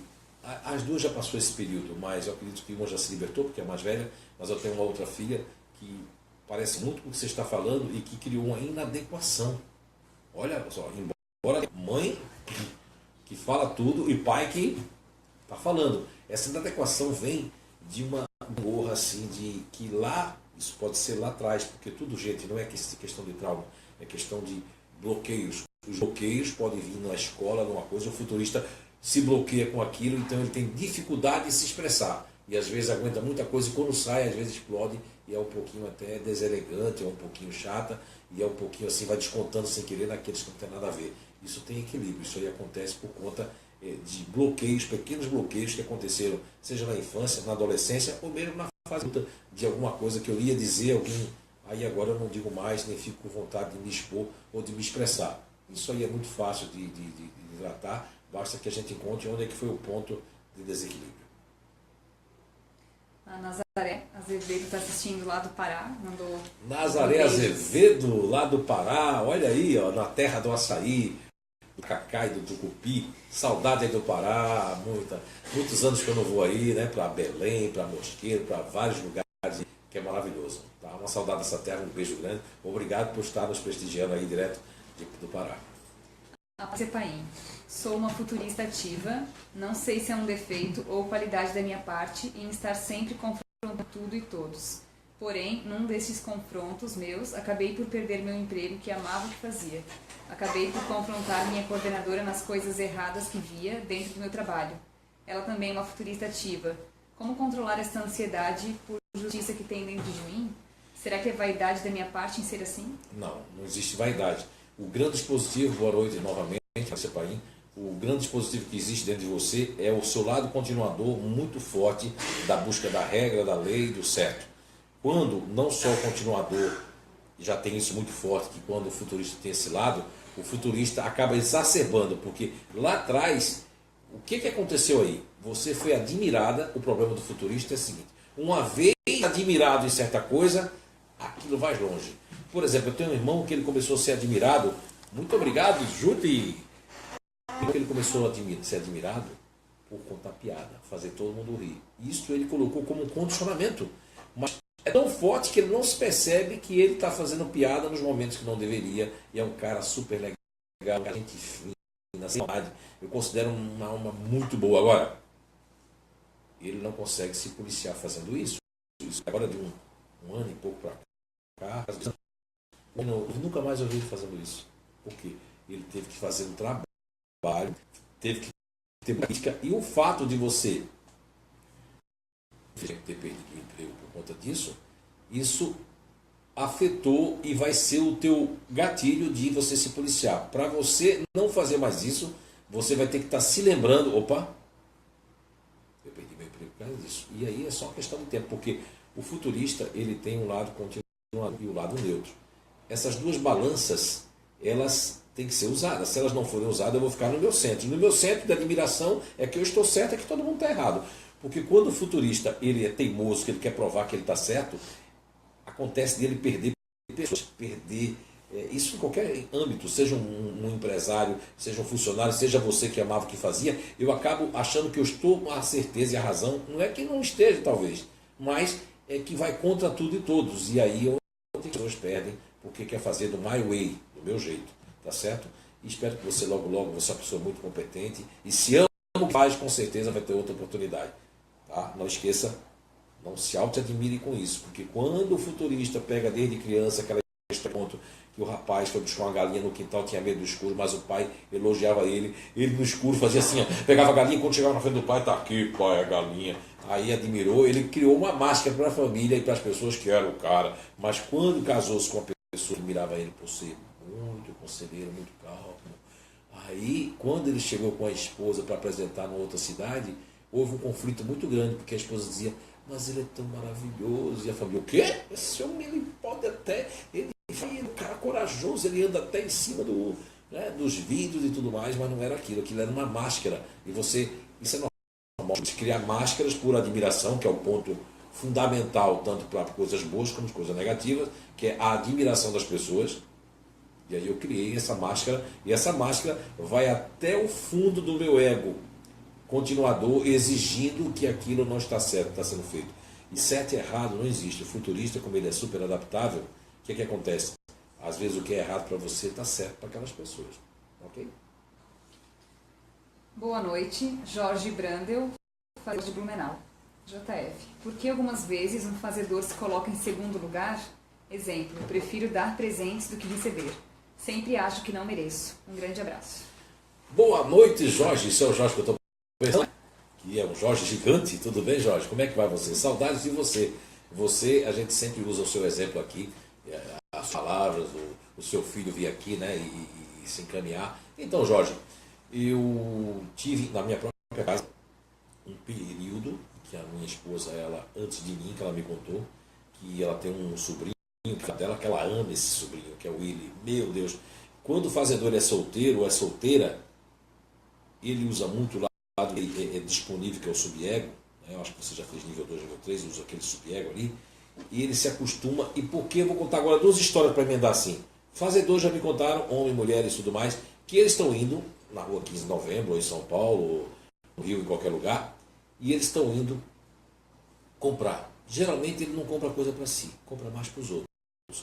as duas já passou esse período, mas eu acredito que uma já se libertou, porque é mais velha, mas eu tenho uma outra filha que parece muito com o que você está falando e que criou uma inadequação. Olha só, embora mãe que fala tudo e pai que está falando. Essa inadequação vem de uma gorra assim, de que lá, isso pode ser lá atrás, porque tudo, gente, não é questão de trauma, é questão de bloqueios. Os bloqueios podem vir na escola, numa coisa, o futurista se bloqueia com aquilo, então ele tem dificuldade de se expressar. e às vezes aguenta muita coisa e quando sai, às vezes explode e é um pouquinho até deselegante, é um pouquinho chata e é um pouquinho assim, vai descontando sem querer naqueles que não tem nada a ver. Isso tem equilíbrio, isso aí acontece por conta de bloqueios, pequenos bloqueios que aconteceram, seja na infância, na adolescência ou mesmo na fase de alguma coisa que eu ia dizer, alguém, aí agora eu não digo mais, nem fico com vontade de me expor ou de me expressar. Isso aí é muito fácil de tratar, basta que a gente encontre onde é que foi o ponto de desequilíbrio. A Nazaré Azevedo está assistindo lá do Pará, mandou... Nazaré Azevedo, lá do Pará, olha aí, ó, na terra do açaí, do cacá e do tucupi, saudade aí do Pará, muitos anos que eu não vou aí, né, para Belém, para Mosqueiro, para vários lugares, que é maravilhoso. Tá? Uma saudade dessa terra, um beijo grande, obrigado por estar nos prestigiando aí direto do Pará. Paim. Sou uma futurista ativa, não sei se é um defeito ou qualidade da minha parte em estar sempre confrontando tudo e todos. Porém, num desses confrontos meus, acabei por perder meu emprego que amava o que fazia. Acabei por confrontar minha coordenadora nas coisas erradas que via dentro do meu trabalho. Ela também é uma futurista ativa. Como controlar essa ansiedade por justiça que tem dentro de mim? Será que é vaidade da minha parte em ser assim? Não, não existe vaidade. O grande dispositivo, boa noite novamente, Paim, o grande dispositivo que existe dentro de você é o seu lado continuador muito forte da busca da regra, da lei, do certo. Quando não só o continuador já tem isso muito forte, que quando o futurista tem esse lado, o futurista acaba exacerbando, porque lá atrás, o que aconteceu aí? Você foi admirada, o problema do futurista é o seguinte, uma vez admirado em certa coisa, aquilo vai longe. Por exemplo, eu tenho um irmão que ele começou a ser admirado, muito obrigado, Juti! Ele começou a ser admirado por contar piada, fazer todo mundo rir. Isso ele colocou como um condicionamento. Mas é tão forte que ele não se percebe que ele está fazendo piada nos momentos que não deveria. E é um cara super legal, uma gente fina, sem maldade. Eu considero uma alma muito boa. Agora, ele não consegue se policiar fazendo isso. Agora de um ano e pouco para cá, eu nunca mais ouvi ele fazendo isso. Por quê? Ele teve que fazer um trabalho, teve que ter política. E o fato de você ter perdido o emprego por conta disso, isso afetou e vai ser o teu gatilho de você se policiar. Para você não fazer mais isso, você vai ter que estar se lembrando, opa, eu perdi meu emprego por causa disso. E aí é só uma questão de tempo, porque o futurista ele tem um lado continuado e o lado neutro. Essas duas balanças, elas têm que ser usadas. Se elas não forem usadas, eu vou ficar no meu centro. No meu centro de admiração é que eu estou certo, é que todo mundo está errado. Porque quando o futurista ele é teimoso, que ele quer provar que ele está certo, acontece dele perder pessoas, perder isso em qualquer âmbito, seja um empresário, seja um funcionário, seja você que amava o que fazia, eu acabo achando que eu estou com a certeza e a razão, não é que não esteja talvez, mas é que vai contra tudo e todos, e aí as pessoas perdem porque quer fazer do my way, do meu jeito, tá certo? E espero que você logo você é uma pessoa muito competente, e se ama o que faz, com certeza vai ter outra oportunidade. Tá? Não esqueça, não se auto-admire com isso, porque quando o futurista pega desde criança aquela história que o rapaz foi buscar uma galinha no quintal, tinha medo do escuro, mas o pai elogiava ele no escuro fazia assim, ó, pegava a galinha, quando chegava na frente do pai, tá aqui, pai, a galinha. Aí admirou, ele criou uma máscara para a família e para as pessoas que eram o cara, mas quando casou-se com uma pessoa que admirava ele por ser muito conselheiro, muito calmo, aí quando ele chegou com a esposa para apresentar numa outra cidade, houve um conflito muito grande, porque a esposa dizia, mas ele é tão maravilhoso. E a família, o quê? Esse homem, ele pode até, ele é um cara corajoso, ele anda até em cima dos vidros e tudo mais, mas não era aquilo era uma máscara. E isso é normal, criar máscaras por admiração, que é o ponto fundamental, tanto para coisas boas como coisas negativas, que é a admiração das pessoas. E aí eu criei essa máscara, e essa máscara vai até o fundo do meu ego, continuador, exigindo que aquilo não está certo, está sendo feito. E certo e errado não existe. O futurista, como ele é super adaptável, o que acontece? Às vezes o que é errado para você está certo para aquelas pessoas. Ok? Boa noite, Jorge Brandel, fazedor de Blumenau. JF, por que algumas vezes um fazedor se coloca em segundo lugar? Exemplo, eu prefiro dar presentes do que receber. Sempre acho que não mereço. Um grande abraço. Boa noite, Jorge. Isso é o Jorge que eu estou pensando. que é um Jorge gigante. Tudo bem, Jorge? Como é que vai você? Saudades de você. Você, a gente sempre usa o seu exemplo aqui, as palavras, o seu filho vir aqui, né, e se encaminhar. Então, Jorge, eu tive na minha própria casa um período que a minha esposa, ela, antes de mim, que ela me contou, que ela tem um sobrinho dela, que ela ama esse sobrinho, que é o Willy. Meu Deus, quando o fazedor é solteiro ou é solteira, ele usa muito lá, é disponível, que é o sub-ego, né? Eu acho que você já fez nível 2, nível 3, usa aquele sub-ego ali, e ele se acostuma. E por que? Eu vou contar agora duas histórias para emendar assim. Fazedores já me contaram, homens, mulheres e tudo mais, que eles estão indo na rua 15 de novembro, ou em São Paulo, ou no Rio, em qualquer lugar, e eles estão indo comprar. Geralmente ele não compra coisa para si, compra mais para os outros.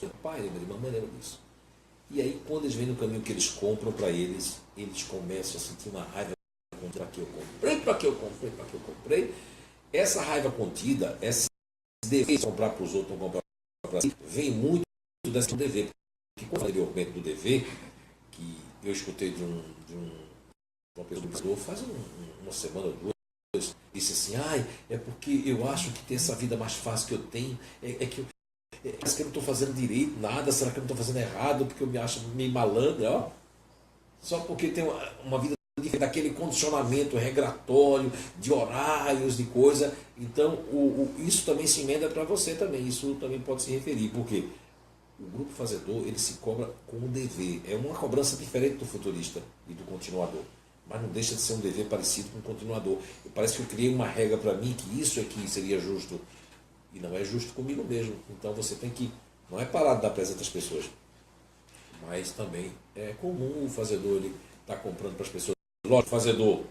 O pai lembra de mamãe, lembra disso. E aí, quando eles vêm no caminho que eles compram para eles, eles começam a sentir uma raiva. Para que eu comprei, para que eu comprei, para que eu comprei. Essa raiva contida, esse dever de comprar para os outros, não comprar para si, vem muito desse dever. Porque quando eu aumento do dever, que eu escutei de uma pessoa faz uma semana ou duas, disse assim, é porque eu acho que ter essa vida mais fácil que eu tenho, parece que eu não estou fazendo direito, nada, será que eu não estou fazendo errado, porque eu me acho meio malandro, ó. Só porque tem uma vida daquele condicionamento regratório, de horários, de coisa. Então, isso também se emenda para você também, isso também pode se referir, porque o grupo fazedor, ele se cobra com o dever. É uma cobrança diferente do futurista e do continuador, mas não deixa de ser um dever parecido com o continuador. Parece que eu criei uma regra para mim, que isso aqui seria justo, e não é justo comigo mesmo. Então você tem que, não é parar de dar presente às pessoas, mas também é comum o fazedor ele estar comprando para as pessoas. Lógico, o fazedor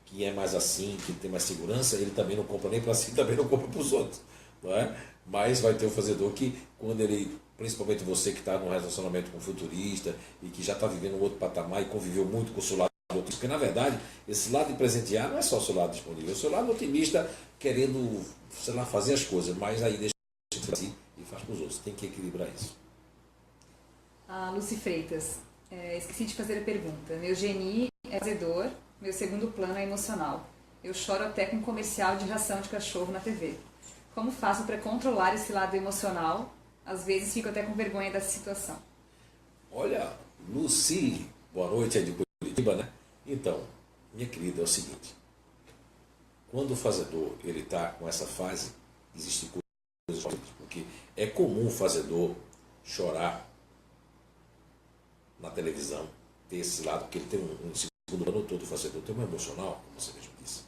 que é mais assim, que tem mais segurança, ele também não compra nem para si, também não compra para os outros, não é? Mas vai ter o fazedor que, quando ele, principalmente você que está num relacionamento com um futurista e que já está vivendo um outro patamar e conviveu muito com o seu lado otimista, porque na verdade esse lado de presentear não é só o seu lado disponível, é o seu lado otimista querendo, sei lá, fazer as coisas, mas aí deixa de fazer e faz para os outros, tem que equilibrar isso. Lucy Freitas, esqueci de fazer a pergunta. Meu GNI é fazedor, meu segundo plano é emocional. Eu choro até com comercial de ração de cachorro na TV. Como faço para controlar esse lado emocional? Às vezes fico até com vergonha dessa situação. Olha, Lucy, boa noite, é de Curitiba, né? Então, minha querida, é o seguinte. Quando o fazedor ele está com essa fase, existem coisas, porque é comum o fazedor chorar na televisão, ter esse lado, porque ele tem um segundo plano todo, o fazedor tem um emocional, como você mesmo disse.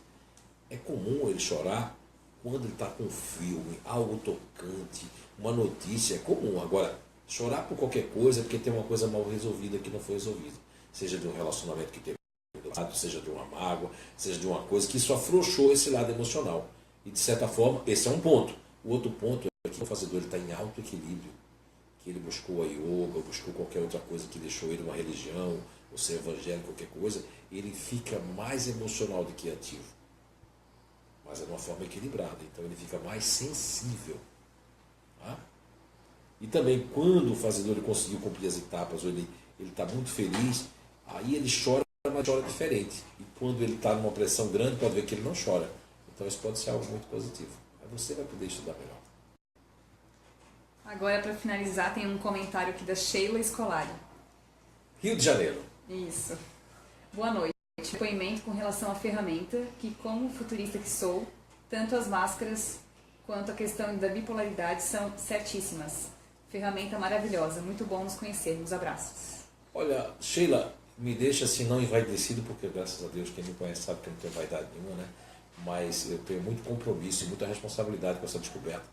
É comum ele chorar quando ele está com um filme, algo tocante, uma notícia, é comum. Agora, chorar por qualquer coisa é porque tem uma coisa mal resolvida que não foi resolvida. Seja de um relacionamento que teve lado, seja de uma mágoa, seja de uma coisa que isso afrouxou esse lado emocional. E de certa forma, esse é um ponto. O outro ponto é que o fazedor está em alto equilíbrio, que ele buscou a yoga, buscou qualquer outra coisa que deixou ele uma religião, ou ser evangélico, qualquer coisa, ele fica mais emocional do que ativo. Mas é de uma forma equilibrada, então ele fica mais sensível. Tá? E também quando o fazedor ele conseguiu cumprir as etapas, ou ele está muito feliz, aí ele chora, mas chora diferente. E quando ele está numa pressão grande, pode ver que ele não chora. Então isso pode ser algo muito positivo. Aí você vai poder estudar melhor. Agora, para finalizar, tem um comentário aqui da Sheila Scolari. Rio de Janeiro. Isso. Boa noite. Depoimento com relação à ferramenta, que como futurista que sou, tanto as máscaras quanto a questão da bipolaridade são certíssimas. Ferramenta maravilhosa. Muito bom nos conhecermos. Abraços. Olha, Sheila, me deixa assim não envaidecido, porque graças a Deus quem me conhece sabe que eu não tenho vaidade nenhuma, né? Mas eu tenho muito compromisso e muita responsabilidade com essa descoberta.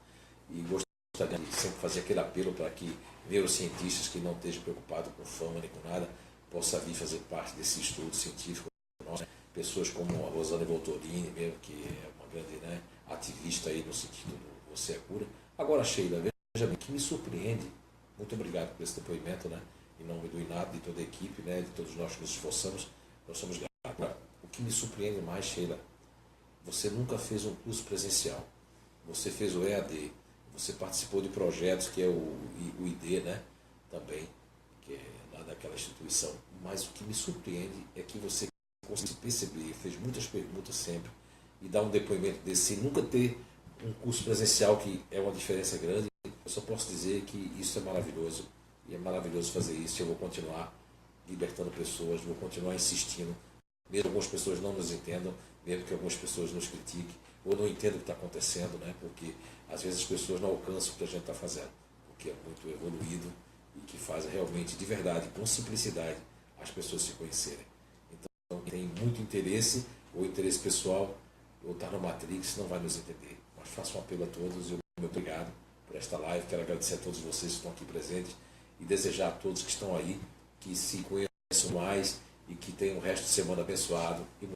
E gostaria de sempre fazer aquele apelo para que neurocientistas que não estejam preocupados com fama nem com nada, possam vir fazer parte desse estudo científico. Nossa, pessoas como a Rosana Voltorini, mesmo, que é uma grande, né, ativista aí no sentido do Você é Cura. Agora, Sheila, veja bem, que me surpreende, muito obrigado por esse depoimento, né? Em nome do INAD, de toda a equipe, né, de todos nós que nos esforçamos, nós somos gratos. Agora, o que me surpreende mais, Sheila, você nunca fez um curso presencial, você fez o EAD, você participou de projetos que é o ID, né, também, que é lá daquela instituição, mas o que me surpreende é que você conseguiu perceber, fez muitas perguntas sempre, e dar um depoimento desse, sem nunca ter um curso presencial, que é uma diferença grande, eu só posso dizer que isso é maravilhoso, e é maravilhoso fazer isso. Eu vou continuar libertando pessoas, vou continuar insistindo, mesmo que algumas pessoas não nos entendam, mesmo que algumas pessoas nos critiquem, ou não entendam o que está acontecendo, né? Porque às vezes as pessoas não alcançam o que a gente está fazendo, porque é muito evoluído e que faz realmente, de verdade, com simplicidade, as pessoas se conhecerem. Então, quem tem muito interesse, ou interesse pessoal, ou está no Matrix, não vai nos entender. Mas faço um apelo a todos, eu muito obrigado por esta live, quero agradecer a todos vocês que estão aqui presentes e desejar a todos que estão aí que se conheçam mais e que tenham um resto de semana abençoado e